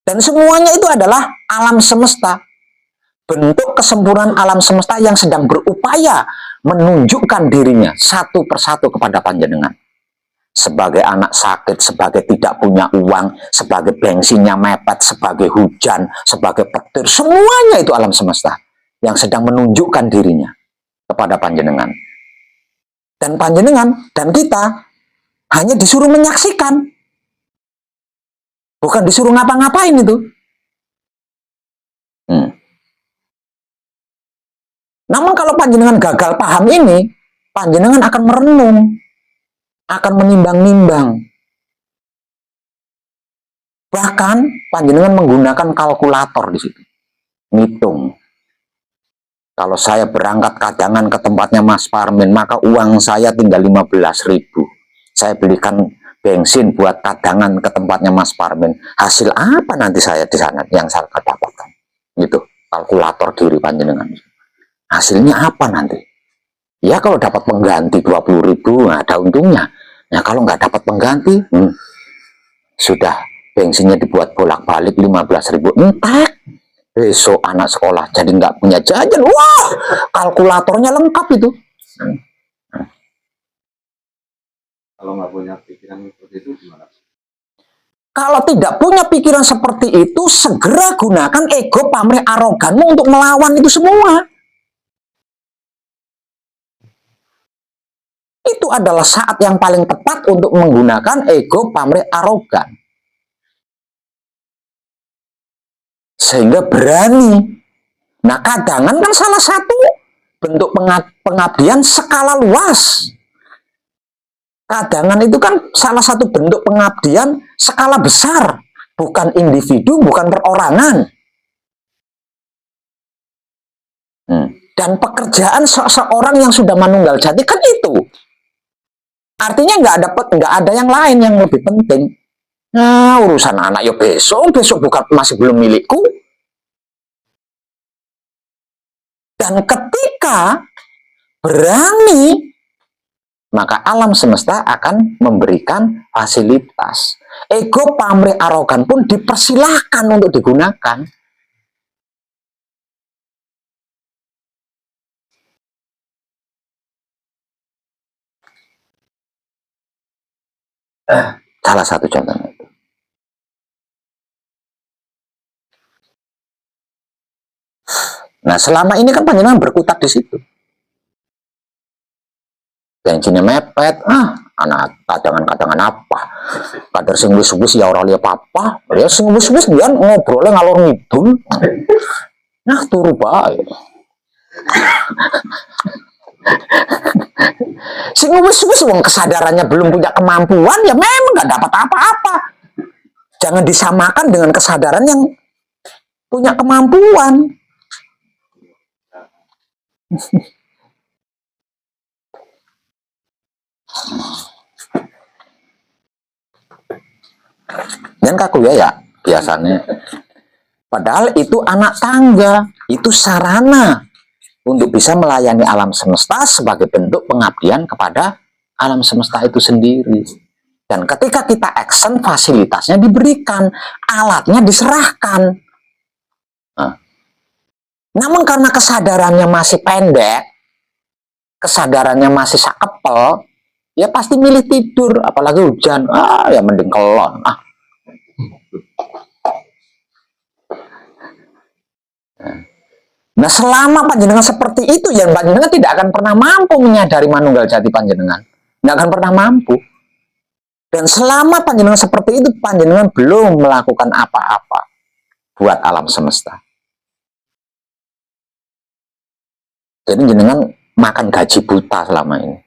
[SPEAKER 1] Dan semuanya itu adalah alam semesta. Bentuk kesempurnaan alam semesta yang sedang berupaya menunjukkan dirinya satu persatu kepada panjenengan. Sebagai anak sakit, sebagai tidak punya uang, sebagai bensinnya mepet, sebagai hujan, sebagai petir, semuanya itu alam semesta yang sedang menunjukkan dirinya kepada panjenengan. Dan panjenengan dan kita hanya disuruh menyaksikan, bukan disuruh ngapa-ngapain itu. Namun kalau panjenengan gagal paham ini, panjenengan akan merenung, akan menimbang-nimbang. Bahkan panjenengan menggunakan kalkulator di situ. Ngitung. Kalau saya berangkat kadangan ke tempatnya Mas Parmin, maka uang saya tinggal 15.000. Saya belikan bensin buat kadangan ke tempatnya Mas Parmin. Hasil apa nanti saya di sana yang saya dapatkan? Gitu, kalkulator diri panjenengan. Hasilnya apa nanti? Ya kalau dapat pengganti 20.000, nah, ada untungnya. Nah kalau nggak dapat pengganti, sudah bensinnya dibuat bolak-balik 15.000, entek. Besok anak sekolah jadi nggak punya jajan. Wah, kalkulatornya lengkap itu.
[SPEAKER 2] Kalau nggak punya pikiran seperti itu gimana?
[SPEAKER 1] Kalau tidak punya pikiran seperti itu, segera gunakan ego pamrih aroganmu untuk melawan itu semua. Itu adalah saat yang paling tepat untuk menggunakan ego pamrih arogan. Sehingga berani. Nah, kadangan kan salah satu bentuk pengabdian skala luas. Kadangan itu kan salah satu bentuk pengabdian skala besar. Bukan individu, bukan perorangan. Dan pekerjaan seseorang yang sudah manunggal jati kan itu. Artinya nggak ada yang lain yang lebih penting. Nah, urusan anak ya besok bukan masih belum milikku. Dan ketika berani, maka alam semesta akan memberikan fasilitas. Ego, pamrih, arogan pun dipersilahkan untuk digunakan. Salah satu contohnya itu. Nah, selama ini kan panjenengan berkutat di situ. Bensinnya mepet, anak kadangan-kadangan apa? Kadar sing wis-wis ya ora liya apa-apa. Ya sing wis-wis dia ngobrolnya ngalor ngidul. Nah, turu bae. Sing wis-wis wong kesadarannya belum punya kemampuan ya memang nggak dapat apa-apa. Jangan disamakan dengan kesadaran yang punya kemampuan. Dan kaku ya biasanya. Padahal itu anak tangga, itu sarana untuk bisa melayani alam semesta sebagai bentuk pengabdian kepada alam semesta itu sendiri. Dan ketika kita action, fasilitasnya diberikan, alatnya diserahkan. Namun karena kesadarannya masih pendek, kesadarannya masih sakepel, ya pasti milih tidur, apalagi hujan, ya mending kelon. Nah, selama panjenengan seperti itu, yang panjenengan tidak akan pernah mampu menyadari manunggal jati panjenengan. Nggak akan pernah mampu. Dan selama panjenengan seperti itu, panjenengan belum melakukan apa-apa buat alam semesta. Jadi jenengan makan gaji buta selama ini.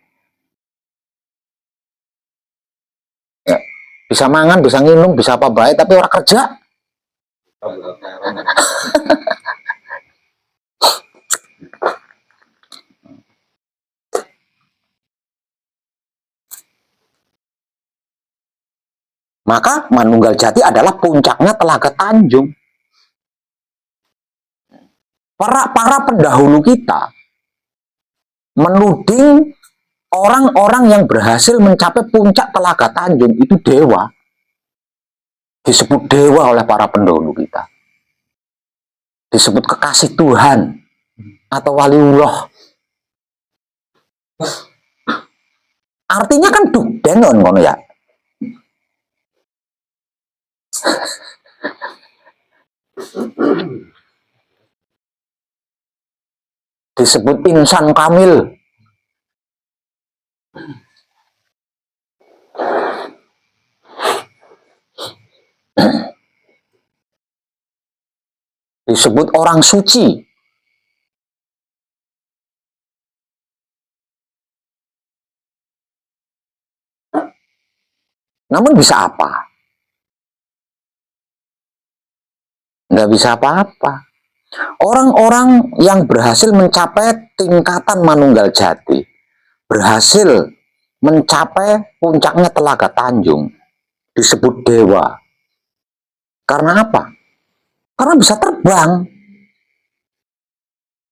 [SPEAKER 1] Ya, bisa mangan, bisa nginum, bisa apa baik, tapi orang kerja. Maka manunggal jati adalah puncaknya Telaga Tanjung. Para pendahulu kita menuding orang-orang yang berhasil mencapai puncak Telaga Tanjung itu dewa. Disebut dewa oleh para pendahulu kita. Disebut kekasih Tuhan atau waliullah. Artinya kan dugden ngono ya. Disebut insan kamil. Disebut orang suci. Namun bisa apa? Nggak bisa apa-apa. Orang-orang yang berhasil mencapai tingkatan manunggal jati, berhasil mencapai puncaknya Telaga Tanjung, disebut dewa. Karena apa? Karena bisa terbang,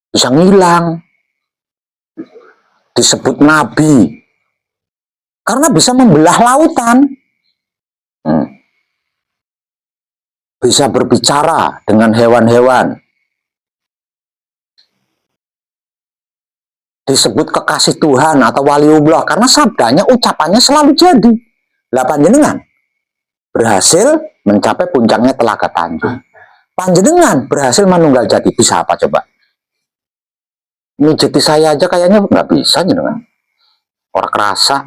[SPEAKER 1] bisa ngilang. Disebut nabi, karena bisa membelah lautan. Bisa berbicara dengan hewan-hewan. Disebut kekasih Tuhan atau waliullah karena sabdanya, ucapannya selalu jadi. Lah panjenengan berhasil mencapai puncaknya Telaga Tanjung. Panjenengan berhasil manunggal jati, bisa apa coba? Mijeti saya aja kayaknya nggak bisa jenengan. Orang kerasa.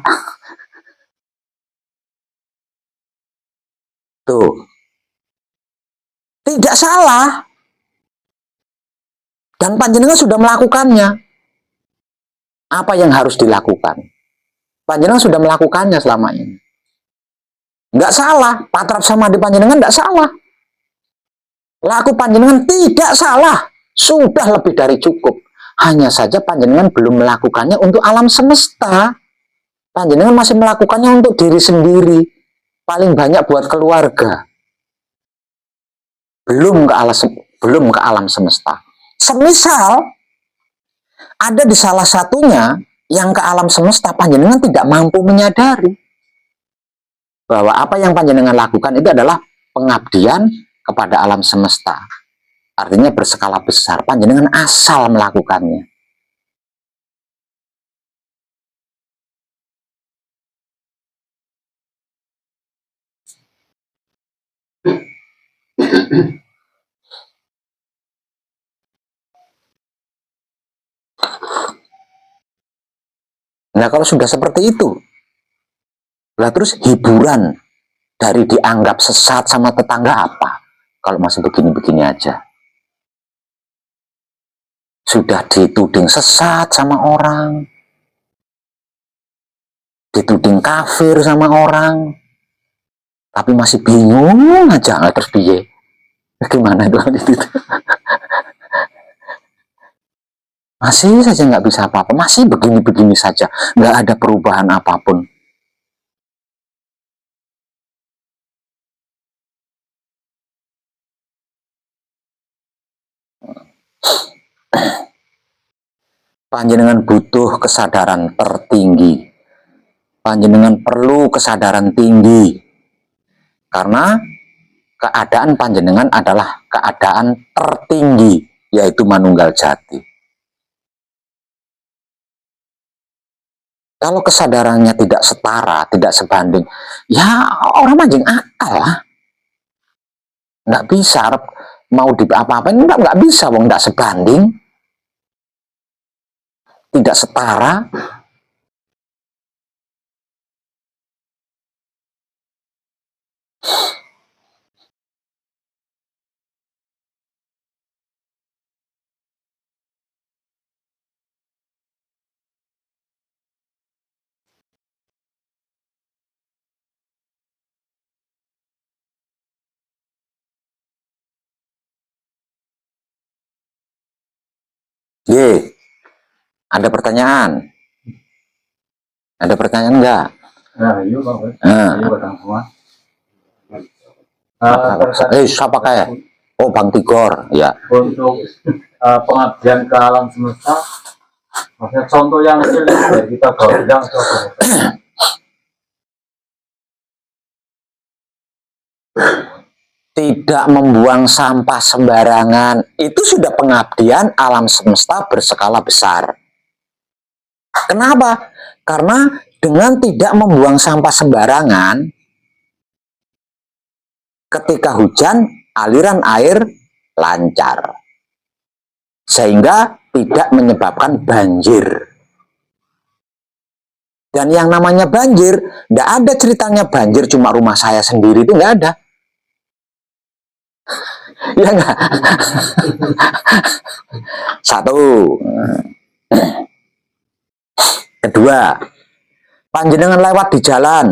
[SPEAKER 1] Tuh. Tidak salah. Dan panjenengan sudah melakukannya. Apa yang harus dilakukan? Panjenengan sudah melakukannya selama ini. Nggak salah. Patrap sama di panjenengan nggak salah. Laku panjenengan tidak salah. Sudah lebih dari cukup. Hanya saja panjenengan belum melakukannya untuk alam semesta. Panjenengan masih melakukannya untuk diri sendiri. paling banyak buat keluarga, belum ke alam semesta. Semisal ada di salah satunya yang ke alam semesta, panjenengan tidak mampu menyadari bahwa apa yang panjenengan lakukan itu adalah pengabdian kepada alam semesta. Artinya berskala besar, panjenengan asal melakukannya. Nah, kalau sudah seperti itu, lah terus hiburan dari dianggap sesat sama tetangga apa? Kalau masih begini-begini aja. Sudah dituding sesat sama orang, dituding kafir sama orang, tapi masih bingung aja, nggak terus piye? Gimana itu? Masih saja nggak bisa apa-apa, masih begini-begini saja, nggak ada perubahan apapun. Panjenengan butuh kesadaran tertinggi. Panjenengan perlu kesadaran tinggi. Karena keadaan panjenengan adalah keadaan tertinggi, yaitu manunggal jati. Kalau kesadarannya tidak setara, tidak sebanding, ya orang mancing akal lah. Nggak bisa, mau di apa-apain nggak bisa, wong nggak sebanding. Tidak setara. Ye, ada pertanyaan? Ada pertanyaan enggak?
[SPEAKER 2] Nah, iya Bang. Iya Bang semua.
[SPEAKER 1] Siapa kayak? Oh, Bang Tigor, ya.
[SPEAKER 2] Untuk pengabdian ke alam semesta, maksudnya contoh yang kecil dari kita kalau bilang
[SPEAKER 1] Tidak membuang sampah sembarangan, itu sudah pengabdian alam semesta berskala besar. Kenapa? Karena dengan tidak membuang sampah sembarangan, ketika hujan, aliran air lancar. Sehingga tidak menyebabkan banjir. Dan yang namanya banjir, tidak ada ceritanya banjir cuma rumah saya sendiri, itu nggak ada. Ya enggak? Satu. Kedua, panjenengan lewat di jalan,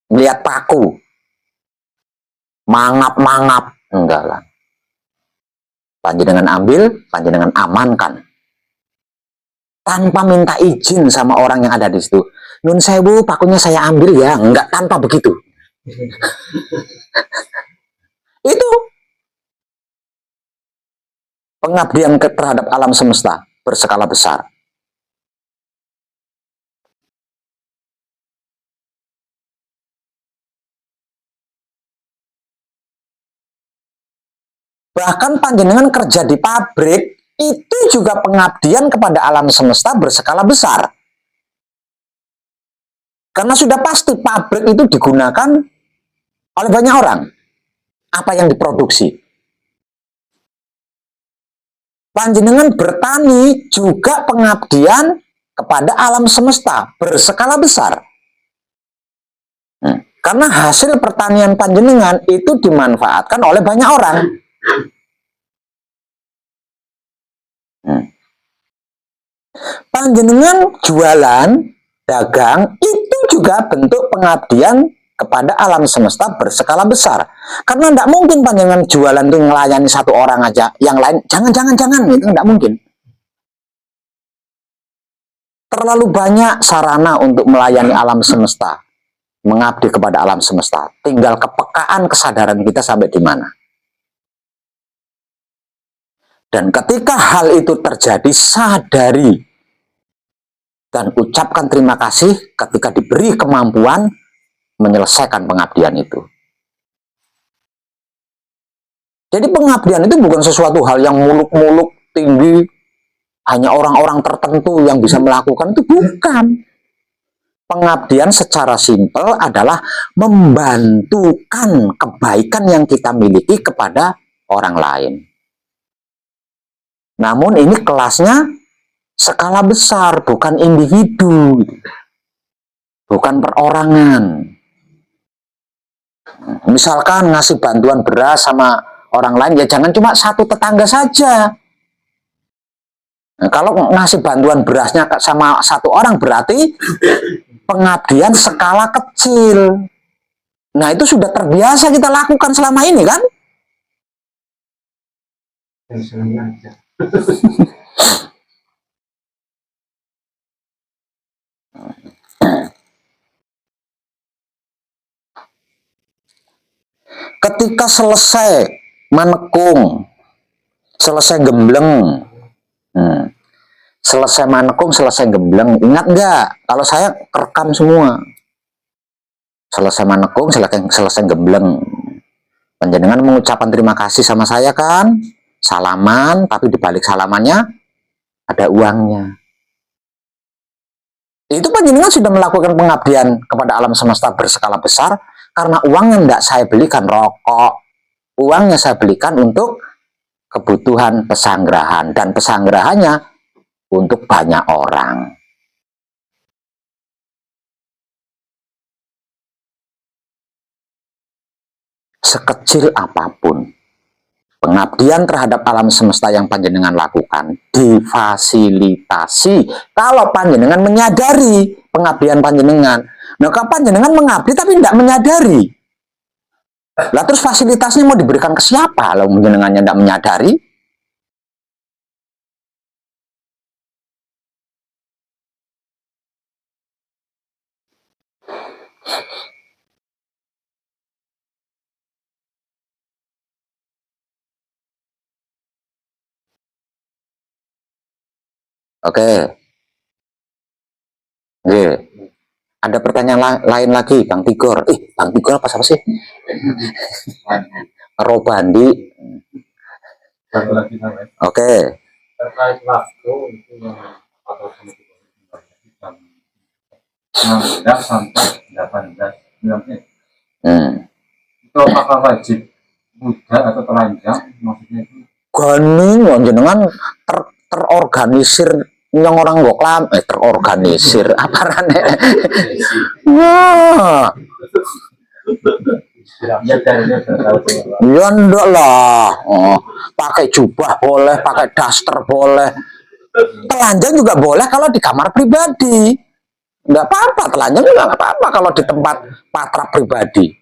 [SPEAKER 1] melihat paku, mangap-mangap, enggak lah. Panjenengan ambil, panjenengan amankan. Tanpa minta izin sama orang yang ada di situ. Nun sewu, pakunya saya ambil ya, enggak, tanpa begitu. Itu pengabdian terhadap alam semesta berskala besar. Bahkan panjenengan kerja di pabrik, itu juga pengabdian kepada alam semesta berskala besar. Karena sudah pasti pabrik itu digunakan oleh banyak orang. Apa yang diproduksi. Panjenengan bertani juga pengabdian kepada alam semesta berskala besar. Karena hasil pertanian panjenengan itu dimanfaatkan oleh banyak orang. Panjenengan jualan, dagang, itu juga bentuk pengabdian kepada alam semesta berskala besar. Karena tidak mungkin panjenengan jualan itu melayani satu orang aja, yang lain jangan, itu tidak mungkin. Terlalu banyak sarana untuk melayani alam semesta. mengabdi kepada alam semesta. Tinggal kepekaan kesadaran kita sampai di mana. Dan ketika hal itu terjadi, sadari dan ucapkan terima kasih ketika diberi kemampuan menyelesaikan pengabdian itu. Jadi pengabdian itu bukan sesuatu hal yang muluk-muluk tinggi, hanya orang-orang tertentu yang bisa melakukan, itu bukan. Pengabdian secara simpel adalah membantukan kebaikan yang kita miliki kepada orang lain. Namun ini kelasnya skala besar, bukan individu, bukan perorangan. Misalkan ngasih bantuan beras sama orang lain, ya jangan cuma satu tetangga saja. Nah, kalau ngasih bantuan berasnya sama satu orang berarti pengabdian skala kecil. Nah, itu sudah terbiasa kita lakukan selama ini kan? Ketika selesai manekung, selesai gembleng, selesai manekung, selesai gembleng, ingat nggak? Kalau saya rekam semua. Selesai manekung, selesai gembleng. Panjenengan mengucapkan terima kasih sama saya kan? Salaman, tapi dibalik salamannya ada uangnya. Itu panjenengan sudah melakukan pengabdian kepada alam semesta berskala besar, karena uangnya tidak saya belikan rokok, uangnya saya belikan untuk kebutuhan pesanggerahan, dan pesanggerahannya untuk banyak orang. Sekecil apapun pengabdian terhadap alam semesta yang panjenengan lakukan difasilitasi kalau panjenengan menyadari pengabdian panjenengan. Nah, kalau panjenengan mengabdi tapi tidak menyadari, lah terus fasilitasnya mau diberikan ke siapa kalau panjenengannya tidak menyadari? Oke. Oke. Ada pertanyaan lain lagi, Bang Tigor. Bang Tigor apa sih? Robandi. Oke.
[SPEAKER 2] Terkait waktu itu yang atau 16 sampai 18 menit. Itu apakah wajib muda atau telanjang? Maksudnya itu
[SPEAKER 1] Gani jenengan terorganisir yang orang goklam terorganisir apa rane? Wah. Ya enggak lah. Pakai jubah boleh, pakai daster boleh. Telanjang juga boleh kalau di kamar pribadi. Enggak apa-apa, telanjang juga enggak apa-apa kalau di tempat patra pribadi.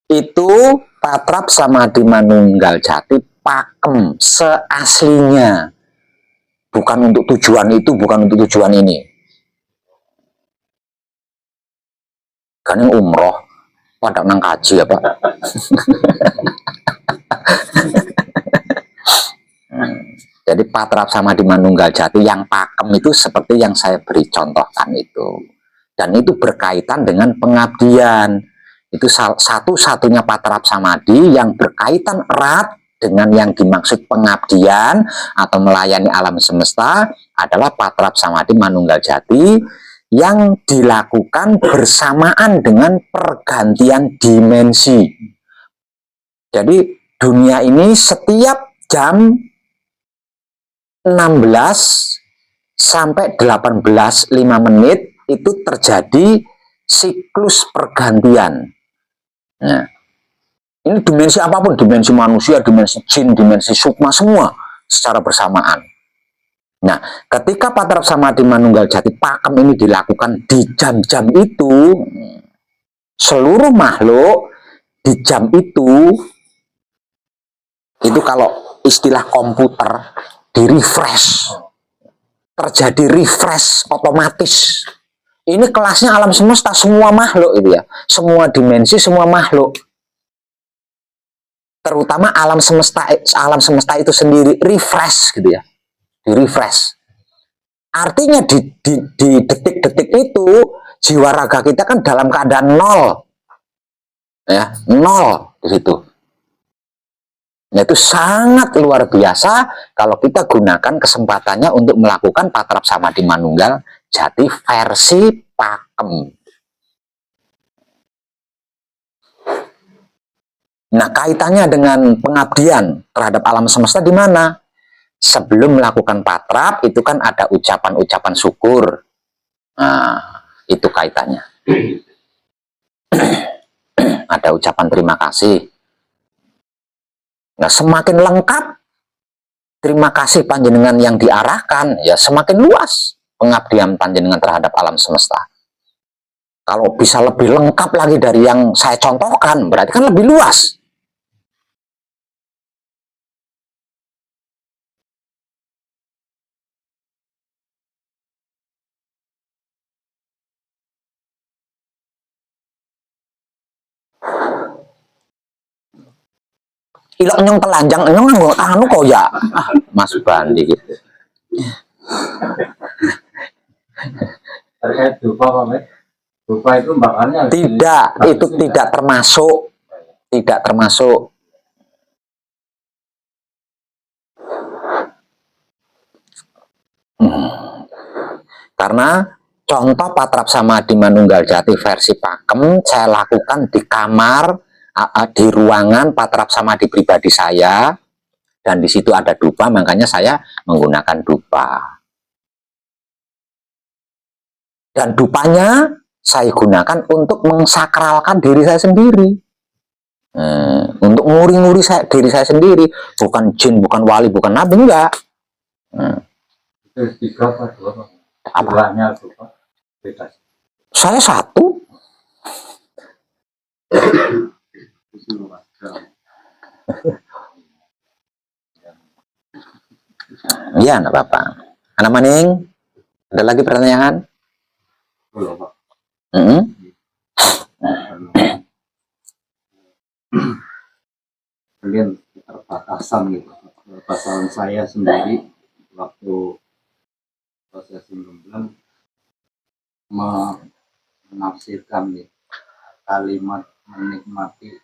[SPEAKER 1] Itu patrap samadhi manunggal jati pakem seaslinya, bukan untuk tujuan itu, bukan untuk tujuan ini. Kan yang umroh pada nang kaji ya Pak. Jadi patrap samadhi manunggal jati yang pakem itu seperti yang saya beri contohkan itu, dan itu berkaitan dengan pengabdian. Itu satu-satunya patrap samadhi yang berkaitan erat dengan yang dimaksud pengabdian atau melayani alam semesta adalah patrap samadhi manunggal jati yang dilakukan bersamaan dengan pergantian dimensi. Jadi dunia ini setiap jam 16 sampai 18:05 itu terjadi siklus pergantian. Nah, ini dimensi apapun, dimensi manusia, dimensi jin, dimensi sukma, semua secara bersamaan. Nah, ketika patrap samadhi manunggal jati pakem ini dilakukan di jam-jam itu, seluruh makhluk di jam itu kalau istilah komputer di refresh, terjadi refresh otomatis. Ini kelasnya alam semesta, semua makhluk itu ya, semua dimensi, semua makhluk. Terutama alam semesta itu sendiri refresh gitu ya, di refresh. Artinya di detik-detik itu jiwa raga kita kan dalam keadaan nol, ya, nol di situ. Itu sangat luar biasa kalau kita gunakan kesempatannya untuk melakukan patrap samadhi manunggal jati versi pakem. Nah, kaitannya dengan pengabdian terhadap alam semesta di mana? Sebelum melakukan patrap itu kan ada ucapan-ucapan syukur. Nah, itu kaitannya. Ada ucapan terima kasih. Nah, semakin lengkap terima kasih panjenengan yang diarahkan, ya semakin luas pengabdian panjenengan terhadap alam semesta. Kalau bisa lebih lengkap lagi dari yang saya contohkan, berarti kan lebih luas. Ilok nyong telanjang, nyong nggak anu kok ya, Mas Bandi gitu.
[SPEAKER 2] Terkait dupa Pak Mek. Dupa itu makanya
[SPEAKER 1] Tidak, itu tidak termasuk, tidak termasuk. Karena contoh patrap samadhi manunggal jati versi pakem saya lakukan di kamar, di ruangan patrap samadhi pribadi saya, dan di situ ada dupa, makanya saya menggunakan dupa. Dan dupanya saya gunakan untuk mengsakralkan diri saya sendiri, untuk nguri-nguri diri saya sendiri, bukan jin, bukan wali, bukan nabi, enggak.
[SPEAKER 2] itu tiga apa dua Pak?
[SPEAKER 1] Apa?
[SPEAKER 2] Duanya dupa beda.
[SPEAKER 1] Saya satu. Ya, enggak apa-apa. Anak Maning, ada lagi pertanyaan?
[SPEAKER 2] Belum Pak. Kalian keterbatasan gitu, keterbatasan saya sendiri waktu proses 9 menafsirkan nih, kalimat menikmati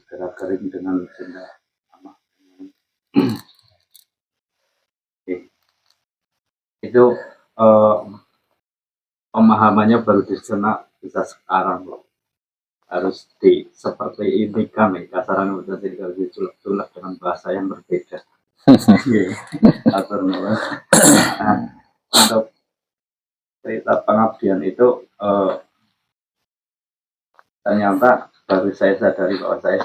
[SPEAKER 2] gerak kering dengan benda sama. Itu pemahamannya baru bisa sekarang loh. Harus seperti ini kan ya, kasaran udah jadi harus diculek-culek dengan bahasa yang berbeda. Untuk cerita pengabdian itu ternyata baru saya sadari bahwa saya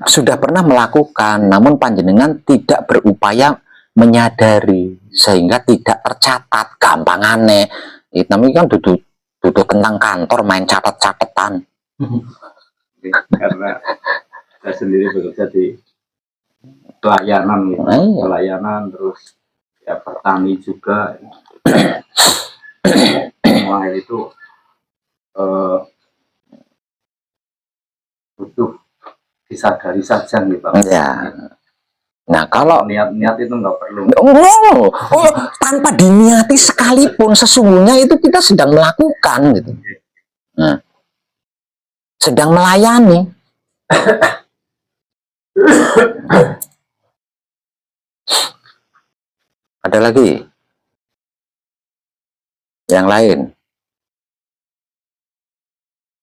[SPEAKER 2] sudah pernah melakukan,
[SPEAKER 1] namun panjenengan tidak berupaya menyadari sehingga tidak tercatat, gampang aneh. Tapi kan duduk tentang kantor main catat-catatan.
[SPEAKER 2] Karena saya sendiri bekerja di pelayanan gitu, pelayanan, terus ya petani juga. Semua itu butuh disadari saja nih Pak.
[SPEAKER 1] Ya. Nah, kalau
[SPEAKER 2] niat-niat itu nggak perlu.
[SPEAKER 1] Tanpa diniati sekalipun sesungguhnya itu kita sedang melakukan gitu. Nah, sedang melayani. Ada lagi yang lain?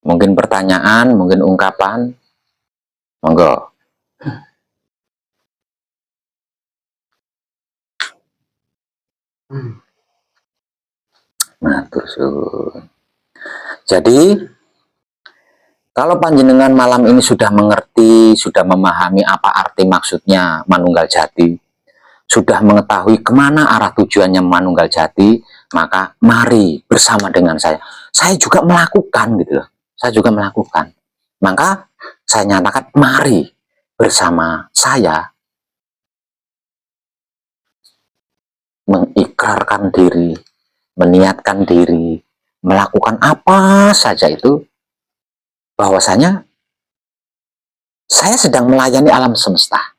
[SPEAKER 1] Mungkin pertanyaan, mungkin ungkapan. Monggo. Nah, terus jadi kalau panjenengan malam ini sudah mengerti, sudah memahami apa arti maksudnya manunggal jati, sudah mengetahui kemana arah tujuannya manunggal jati, maka mari bersama dengan saya. Saya juga melakukan gitu loh. Saya juga melakukan. Maka saya nyatakan mari bersama saya mengikrarkan diri, meniatkan diri, melakukan apa saja itu, bahwasanya saya sedang melayani alam semesta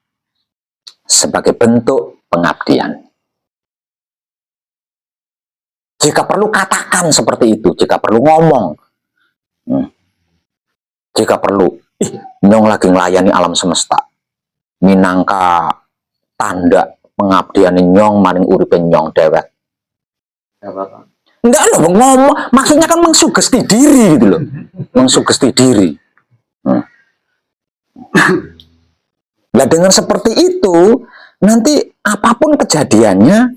[SPEAKER 1] sebagai bentuk pengabdian. Jika perlu katakan seperti itu, jika perlu ngomong, jika perlu, nyong lagi melayani alam semesta, minangka tanda pengabdian nyong maring uripen nyong dewek. Enggak loh, ngomong, maksudnya kan mengsugesti diri gitu loh, mengsugesti diri. Nah dengan seperti itu, nanti apapun kejadiannya,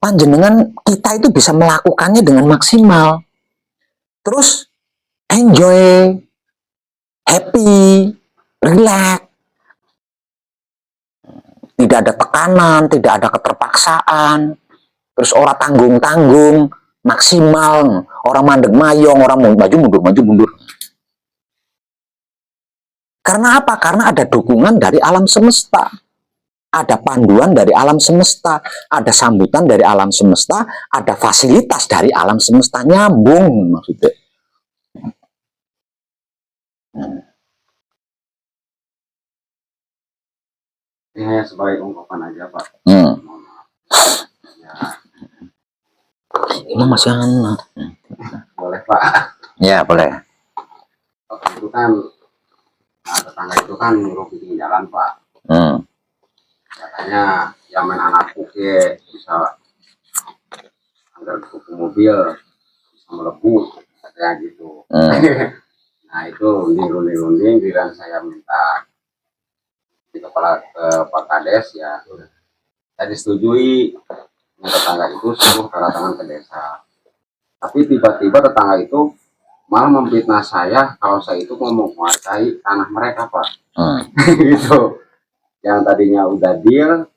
[SPEAKER 1] panjenengan kita itu bisa melakukannya dengan maksimal. Terus enjoy, happy, relax. Tidak ada tekanan, tidak ada keterpaksaan. Terus orang tanggung-tanggung, maksimal. Orang mandek mayong, orang maju mundur, maju mundur. Karena apa? Karena ada dukungan dari alam semesta. Ada panduan dari alam semesta, ada sambutan dari alam semesta, ada fasilitas dari alam semesta, nyambung maksudnya.
[SPEAKER 2] Ini hanya sebagai ungkapan aja Pak.
[SPEAKER 1] Ya.
[SPEAKER 2] Ini
[SPEAKER 1] masih anak.
[SPEAKER 2] Boleh Pak?
[SPEAKER 1] Ya boleh.
[SPEAKER 2] Waktu itu kan, tetangga itu kan nyuruh bikin jalan Pak. Katanya zaman anakku ke bisa anggar buku mobil bisa melebu katanya gitu. Nah itu runding giliran saya minta di kepala Pak Kades ya saya disetujui tetangga itu suruh tanda tangan ke desa. Tapi tiba-tiba tetangga itu malah memfitnah saya kalau saya itu mau menguasai tanah mereka Pak. Gitu. Yang tadinya udah deal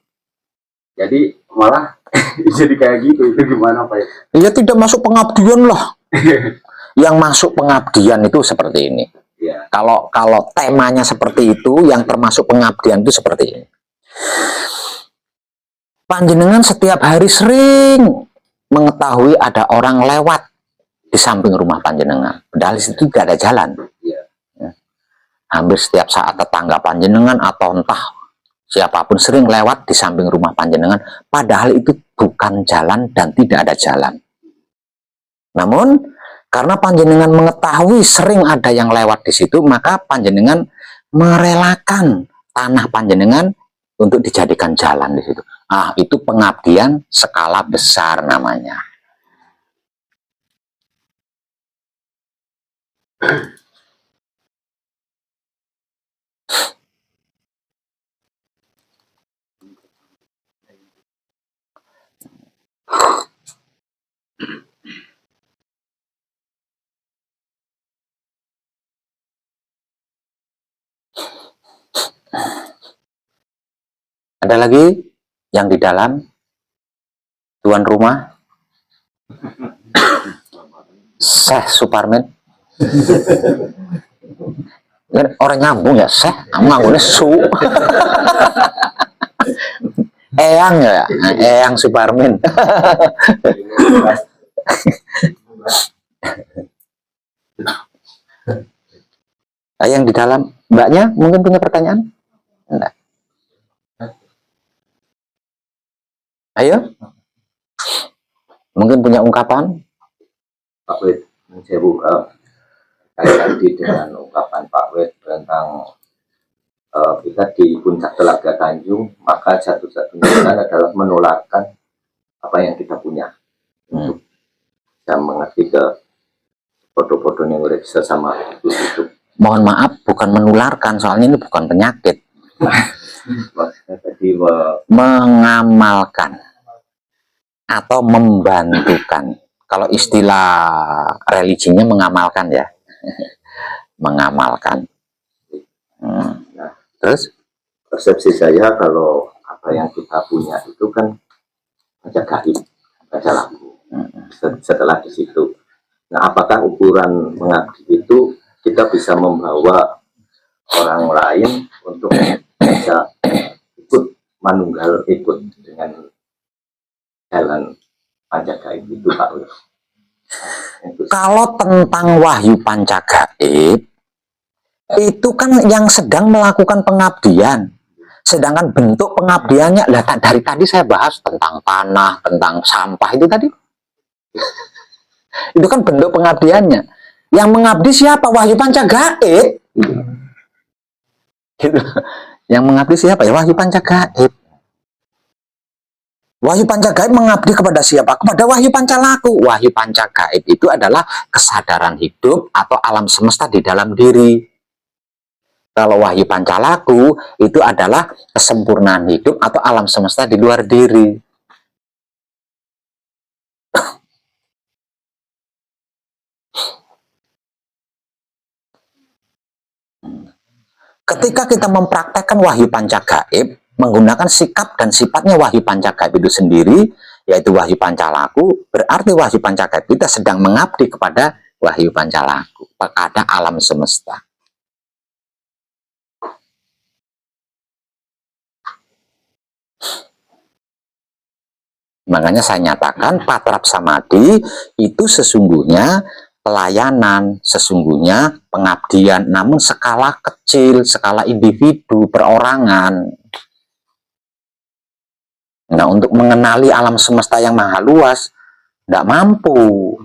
[SPEAKER 2] jadi malah jadi kayak gitu. Itu gimana Pak?
[SPEAKER 1] Ya tidak masuk pengabdian lah. Yang masuk pengabdian itu seperti ini.
[SPEAKER 2] Ya.
[SPEAKER 1] Kalau temanya seperti itu, yang termasuk pengabdian itu seperti ini. Panjenengan setiap hari sering mengetahui ada orang lewat di samping rumah panjenengan. Padahal itu tidak ada jalan.
[SPEAKER 2] Ya.
[SPEAKER 1] Hampir setiap saat tetangga panjenengan atau entah siapapun sering lewat di samping rumah panjenengan, padahal itu bukan jalan dan tidak ada jalan. Namun, karena panjenengan mengetahui sering ada yang lewat di situ, maka panjenengan merelakan tanah panjenengan untuk dijadikan jalan di situ. Ah, itu pengabdian skala besar namanya. Ada lagi yang di dalam, tuan rumah, Syekh Suparmen. Orang nyambung ya, Syekh, ngomongnya su. Eyang ya, Eyang Suparmen. Yang di dalam, mbaknya mungkin punya pertanyaan? Enggak. Ayo, mungkin punya ungkapan?
[SPEAKER 2] Pak Wid, saya buka tadi dengan ungkapan Pak Wid tentang kita di puncak Telaga Tanjung, maka satu-satunya jalan adalah menularkan apa yang kita punya. Untuk bisa mengerti ke foto-foto yang udah bisa sama itu.
[SPEAKER 1] Mohon maaf, bukan menularkan, soalnya ini bukan penyakit.
[SPEAKER 2] Maksudnya tadi
[SPEAKER 1] mengamalkan atau membantukan. Kalau istilah religinya mengamalkan ya. Mengamalkan.
[SPEAKER 2] Nah,
[SPEAKER 1] terus
[SPEAKER 2] persepsi saya kalau apa yang kita punya itu kan baca gaib, baca lampu. Setelah di situ, nah apakah ukuran mengabdi itu kita bisa membawa orang lain untuk bisa ikut manunggal ikut dengan
[SPEAKER 3] jalan Pancagaib itu Pak Wi?
[SPEAKER 1] Kalau tentang wahyu pancagaib itu kan yang sedang melakukan pengabdian, sedangkan bentuk pengabdiannya lah dari tadi saya bahas tentang tanah, tentang sampah itu tadi. Itu kan bentuk pengabdiannya. Yang mengabdi siapa? Wahyu pancagaib. Gitu. Yang mengabdi siapa? Ya wahyu pancagaib. Wahyu pancagaib mengabdi kepada siapa? Kepada wahyu pancalaku. Wahyu pancagaib itu adalah kesadaran hidup atau alam semesta di dalam diri. Kalau wahyu pancalaku itu adalah kesempurnaan hidup atau alam semesta di luar diri. Ketika kita mempraktekkan wahyu pancagaib, menggunakan sikap dan sifatnya wahyu pancagaib itu sendiri, yaitu wahyu pancalaku, berarti wahyu pancagaib kita sedang mengabdi kepada wahyu pancalaku, kepada alam semesta. Makanya saya nyatakan patrap samadhi itu sesungguhnya pelayanan, sesungguhnya pengabdian, namun skala kecil, skala individu, perorangan. Nah, untuk mengenali alam semesta yang maha luas, tidak mampu.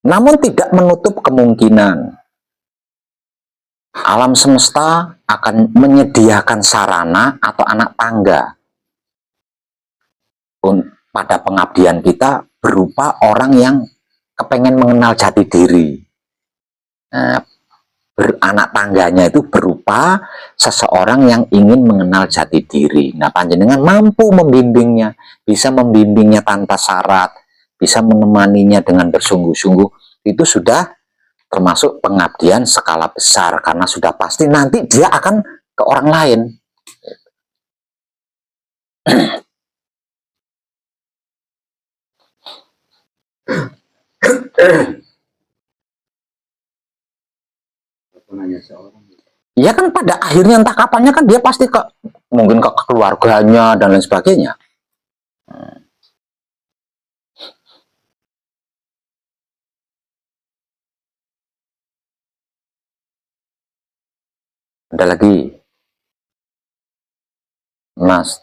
[SPEAKER 1] Namun tidak menutup kemungkinan alam semesta akan menyediakan sarana atau anak tangga pada pengabdian kita berupa orang yang kepengen mengenal jati diri. Nah, anak tangganya itu berupa seseorang yang ingin mengenal jati diri. Nah, panjenengan mampu membimbingnya, bisa membimbingnya tanpa syarat, bisa menemaninya dengan bersungguh-sungguh. Itu sudah termasuk pengabdian skala besar, karena sudah pasti nanti dia akan ke orang lain. Ya kan pada akhirnya entah kapannya kan dia pasti mungkin ke keluarganya dan lain sebagainya. Ada lagi, Mas?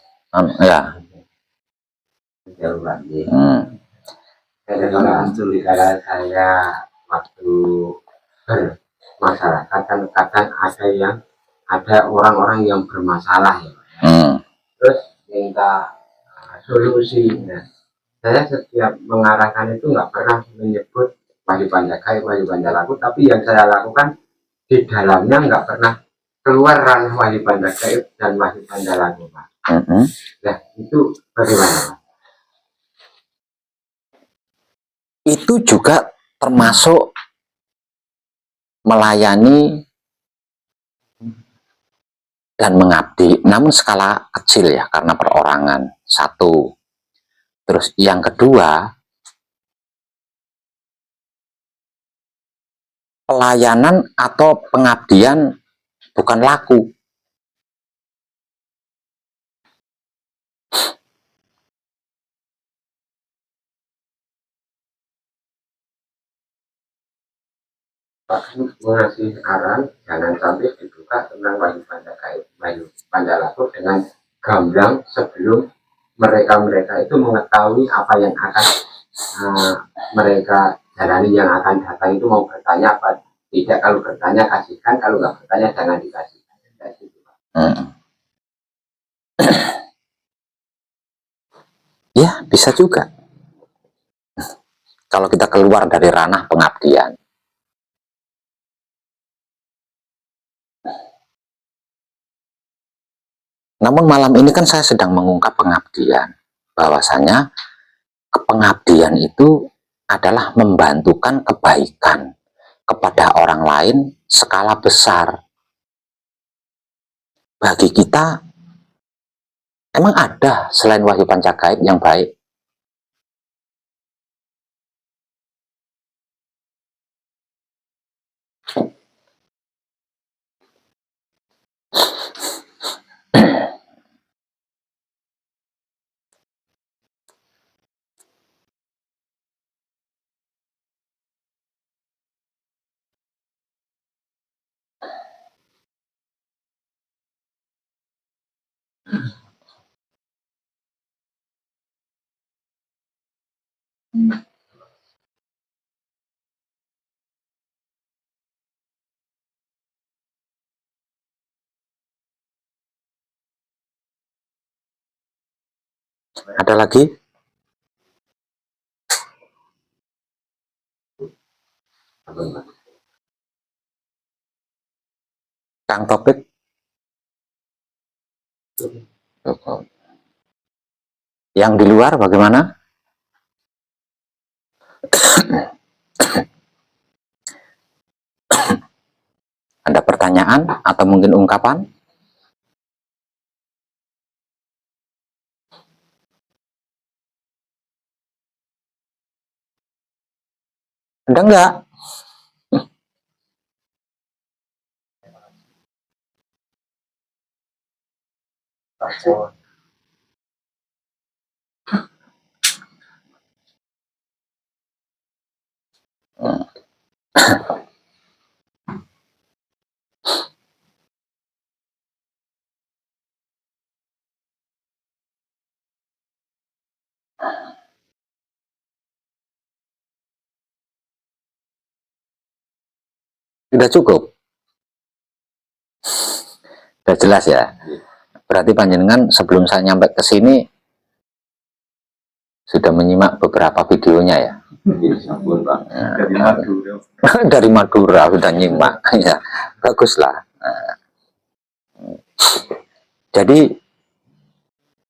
[SPEAKER 1] Ya.
[SPEAKER 2] Jauh lagi. Kalau saya waktu bermasyarakat kan kadang ada orang-orang yang bermasalah ya. Terus minta solusi. Nah, saya setiap mengarahkan itu nggak pernah menyebut wahyu pancagaib, wahyu pancalaku, tapi yang saya lakukan di dalamnya nggak pernah keluar ranah wahyu pancagaib dan wahyu pancalaku, Pak. Nah, itu bagaimana, Pak?
[SPEAKER 1] Itu juga termasuk melayani dan mengabdi, namun skala kecil ya, karena perorangan. Satu. Terus yang kedua, pelayanan atau pengabdian bukan laku.
[SPEAKER 2] Pak mengasih saran jangan sampai dibuka tentang wahyu pancagaib, wahyu pancalaku dengan gamblang sebelum mereka itu mengetahui apa yang akan mereka jalani, yang akan datang itu mau bertanya apa tidak. Kalau bertanya kasihkan, kalau nggak bertanya jangan dikasihkan.
[SPEAKER 1] Ya, bisa juga. Kalau kita keluar dari ranah pengabdian. Namun malam ini kan saya sedang mengungkap pengabdian. Bahwasanya pengabdian itu adalah membantukan kebaikan kepada orang lain skala besar. Bagi kita, Emang ada selain wahyu panca gaib yang baik? Ada lagi? Kang Topik? Yang di luar bagaimana? Ada pertanyaan atau mungkin ungkapan? Ada enggak? Sudah cukup? Sudah jelas ya? Berarti panjenengan sebelum saya nyampe ke sini sudah menyimak beberapa videonya ya?
[SPEAKER 3] Dari Madura.
[SPEAKER 1] Dari Madura sudah nyimak ya, baguslah. Jadi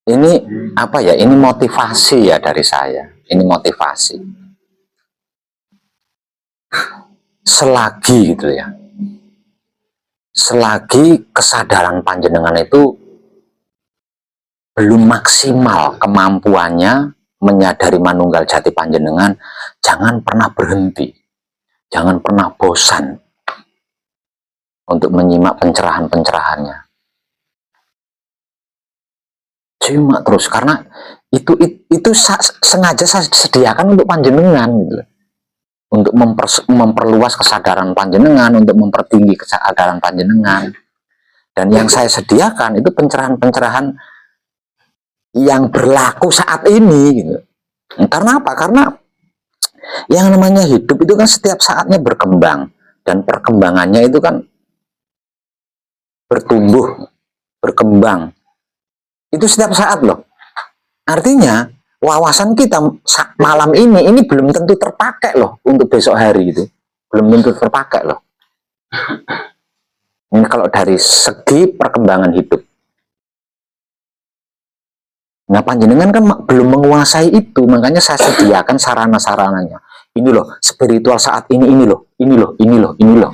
[SPEAKER 1] ini apa ya, ini motivasi ya dari saya, ini motivasi selagi gitu ya, selagi kesadaran panjenengan itu belum maksimal kemampuannya menyadari manunggal jati panjenengan, jangan pernah berhenti, jangan pernah bosan untuk menyimak pencerahan-pencerahannya. Simak terus, karena itu sengaja saya sediakan untuk panjenengan gitu. Untuk memperluas kesadaran panjenengan, untuk mempertinggi kesadaran panjenengan. Dan yang saya sediakan itu pencerahan-pencerahan yang berlaku saat ini gitu. Karena apa? Karena yang namanya hidup itu kan setiap saatnya berkembang, dan perkembangannya itu kan bertumbuh, berkembang. Itu setiap saat loh. Artinya wawasan kita malam ini belum tentu terpakai loh untuk besok hari itu. Belum tentu terpakai loh. Ini kalau dari segi perkembangan hidup. Nah, panjenengan kan belum menguasai itu, makanya saya sediakan sarana-sarananya. Ini loh, spiritual saat ini loh, ini loh, ini loh, ini loh.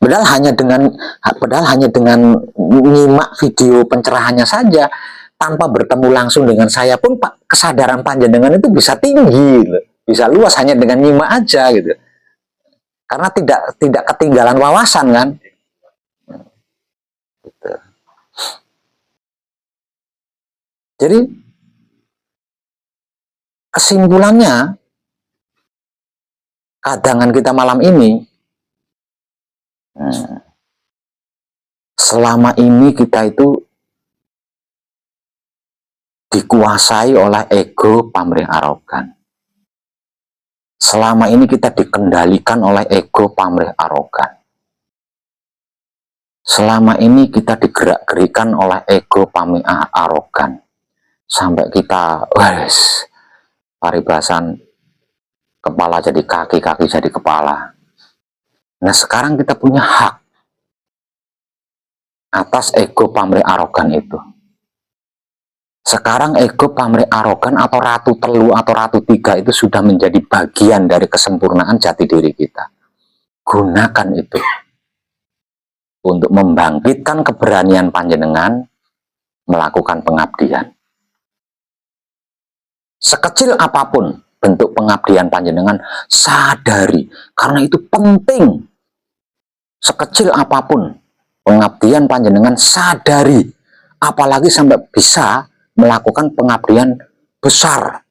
[SPEAKER 1] Padahal hanya dengan nyimak video pencerahannya saja, tanpa bertemu langsung dengan saya pun Pak, kesadaran panjenengan itu bisa tinggi, gitu. Bisa luas hanya dengan nyimak aja gitu. Karena tidak ketinggalan wawasan kan. Gitu. Jadi kesimpulannya, kadangan kita malam ini, selama ini kita itu dikuasai oleh ego pamrih arogan. Selama ini kita dikendalikan oleh ego pamrih arogan. Selama ini kita digerak-gerikan oleh ego pamrih arogan. Sampai kita, paribasan, kepala jadi kaki, kaki jadi kepala. Nah, sekarang kita punya hak atas ego pamrih arogan itu. Sekarang ego pamrih arogan atau ratu telu atau ratu tiga itu sudah menjadi bagian dari kesempurnaan jati diri kita. Gunakan itu. untuk membangkitkan keberanian panjenengan melakukan pengabdian. Sekecil apapun bentuk pengabdian panjenengan, sadari, karena itu penting. Sekecil apapun pengabdian panjenengan, sadari, apalagi sampai bisa melakukan pengabdian besar.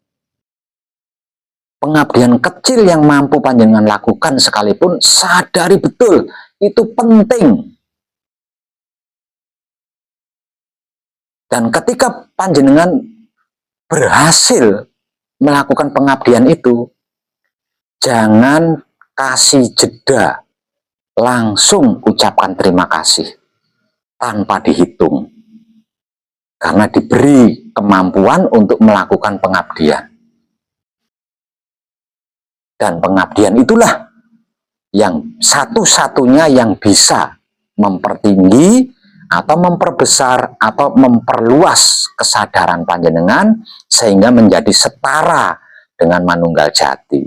[SPEAKER 1] Pengabdian kecil yang mampu panjenengan lakukan sekalipun, sadari betul, itu penting. Dan ketika panjenengan berhasil melakukan pengabdian itu, jangan kasih jeda, langsung ucapkan terima kasih tanpa dihitung, karena diberi kemampuan untuk melakukan pengabdian. Dan pengabdian itulah yang satu-satunya yang bisa mempertinggi atau memperbesar atau memperluas kesadaran panjenengan sehingga menjadi setara dengan manunggal jati.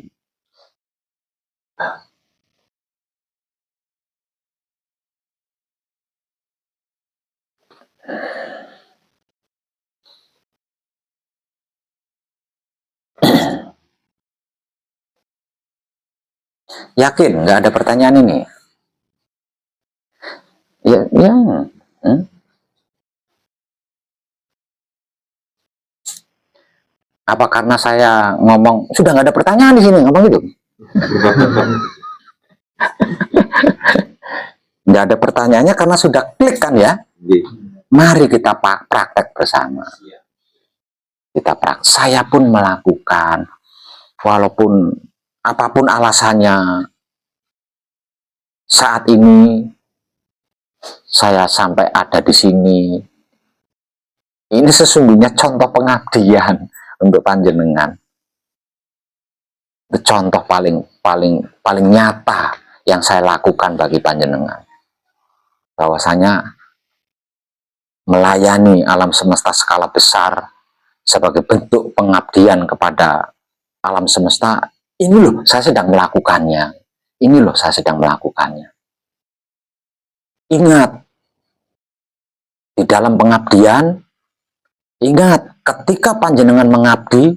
[SPEAKER 1] Yakin nggak ada pertanyaan ini? Ya. Apa karena saya ngomong sudah nggak ada pertanyaan di sini, ngomong gitu? Nggak ada pertanyaannya karena sudah klik kan ya? Mari kita praktek bersama. Kita praktek. Saya pun melakukan, walaupun apapun alasannya, saat ini saya sampai ada di sini. Ini sesungguhnya contoh pengabdian untuk panjenengan. Itu contoh paling nyata yang saya lakukan bagi panjenengan. Bahwasanya melayani alam semesta skala besar sebagai bentuk pengabdian kepada alam semesta, ini loh saya sedang melakukannya. Ini loh saya sedang melakukannya. Ingat, di dalam pengabdian, ingat, ketika panjenengan mengabdi,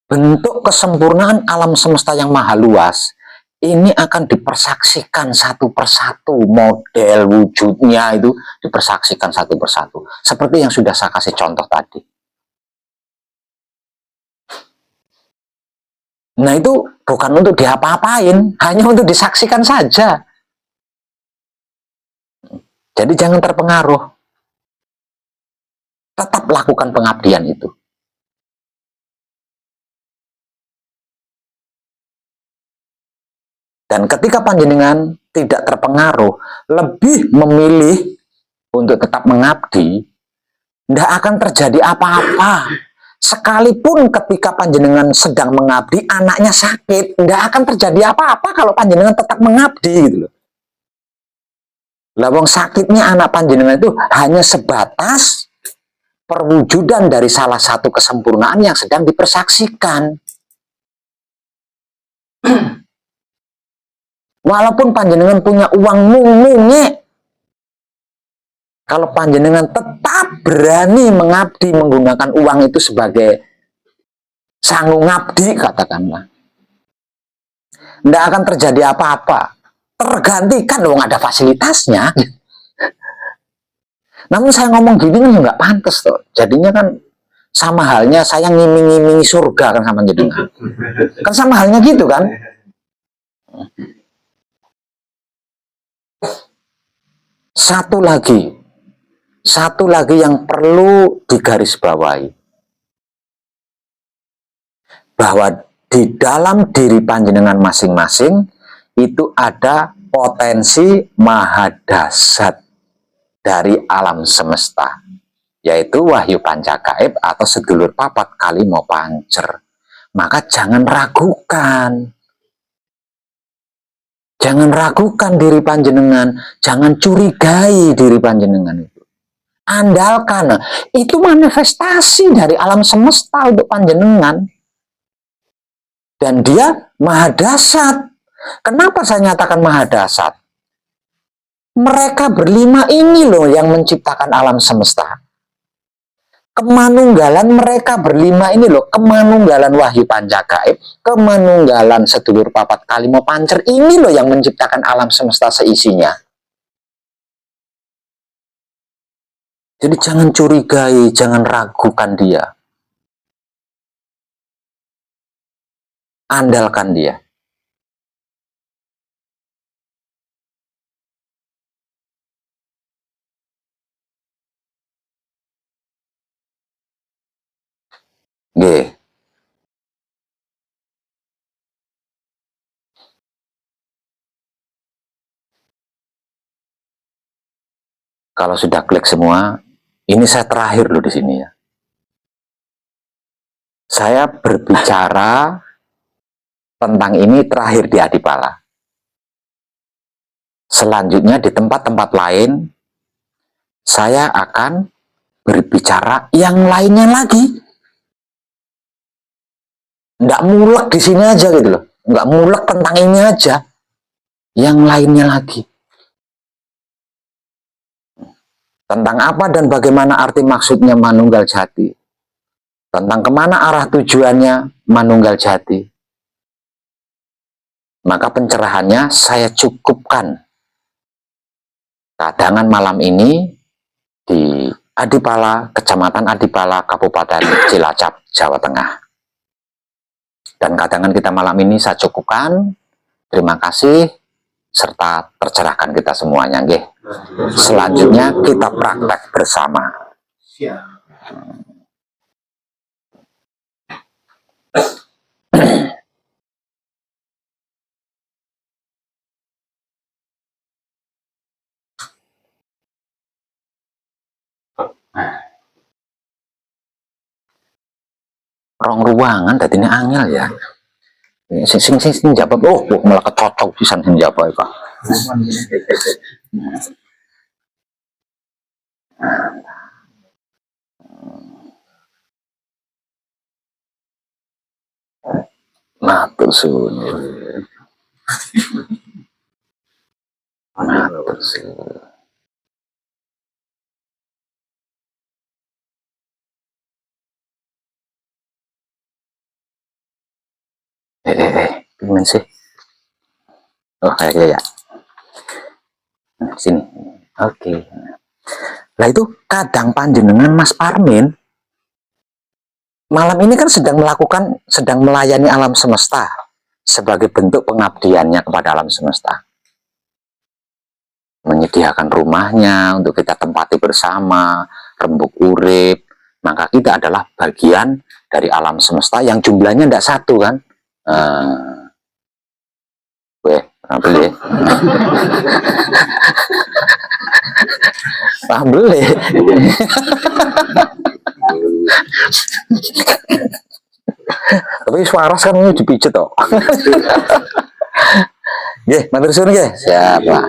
[SPEAKER 1] bentuk kesempurnaan alam semesta yang maha luas, ini akan dipersaksikan satu persatu, model wujudnya itu dipersaksikan satu persatu. Seperti yang sudah saya kasih contoh tadi. Nah itu bukan untuk diapa-apain, hanya untuk disaksikan saja. Jadi jangan terpengaruh. Tetap lakukan pengabdian itu. Dan ketika panjenengan tidak terpengaruh, lebih memilih untuk tetap mengabdi, tidak akan terjadi apa-apa. Sekalipun ketika panjenengan sedang mengabdi, anaknya sakit, tidak akan terjadi apa-apa kalau panjenengan tetap mengabdi. Gitu loh. Lawang sakitnya anak panjenengan itu hanya sebatas perwujudan dari salah satu kesempurnaan yang sedang dipersaksikan. Walaupun panjenengan punya uang munge, kalau panjenengan tetap berani mengabdi menggunakan uang itu sebagai sanggung ngabdi, katakanlah, tidak akan terjadi apa-apa. Tergantikan dong, ada fasilitasnya. Namun saya ngomong gini kan nggak pantas tuh. Jadinya kan sama halnya saya ngiming-ngimingi surga kan sama jenengan. Kan sama halnya gitu kan. Satu lagi yang perlu digarisbawahi, bahwa di dalam diri panjenengan masing-masing itu ada potensi maha dasar dari alam semesta, yaitu wahyu pancagaib atau sedulur papat kali mau pancer. Maka jangan ragukan. Jangan ragukan diri panjenengan, jangan curigai diri panjenengan itu. Andalkan, itu manifestasi dari alam semesta untuk panjenengan. Dan dia maha dasar. Kenapa saya nyatakan maha dasar? Mereka berlima ini loh yang menciptakan alam semesta. Kemanunggalan mereka berlima ini loh, kemanunggalan Wahyu Pancagaib, kemanunggalan sedulur papat kalimo pancer ini loh yang menciptakan alam semesta seisinya. Jadi jangan curigai, jangan ragukan dia. Andalkan dia. Nggih. Kalau sudah klik semua, ini saya terakhir loh di sini ya. Saya berbicara tentang ini terakhir di Adipala. Selanjutnya di tempat-tempat lain, saya akan berbicara yang lainnya lagi. Nggak mulek di sini aja gitu loh. Nggak mulek tentang ini aja. Yang lainnya lagi. Tentang apa dan bagaimana arti maksudnya manunggal jati. Tentang kemana arah tujuannya manunggal jati. Maka pencerahannya saya cukupkan. Kadangan malam ini di Adipala, Kecamatan Adipala, Kabupaten Cilacap, Jawa Tengah. Dan kadangan kita malam ini saya cukupkan. Terima kasih serta tercerahkan kita semuanya, nggih. Selanjutnya kita praktek bersama. Rong ruangan dadi ini angel ya. Sing jawab malah kecocok pisan sing jawab kok. Matur suwun. Matur suwun. Gimana sih? Oh, ya. Sini. Oke. Lah itu kadang panjenengan Mas Parmin malam ini kan sedang melayani alam semesta sebagai bentuk pengabdiannya kepada alam semesta. Menyediakan rumahnya untuk kita tempati bersama, rembuk urip, maka kita adalah bagian dari alam semesta yang jumlahnya tidak satu kan. Beli. Beli. Tapi suara kan ini dipijet toh. Nggih, matur suwun nggih. Siap, Pak.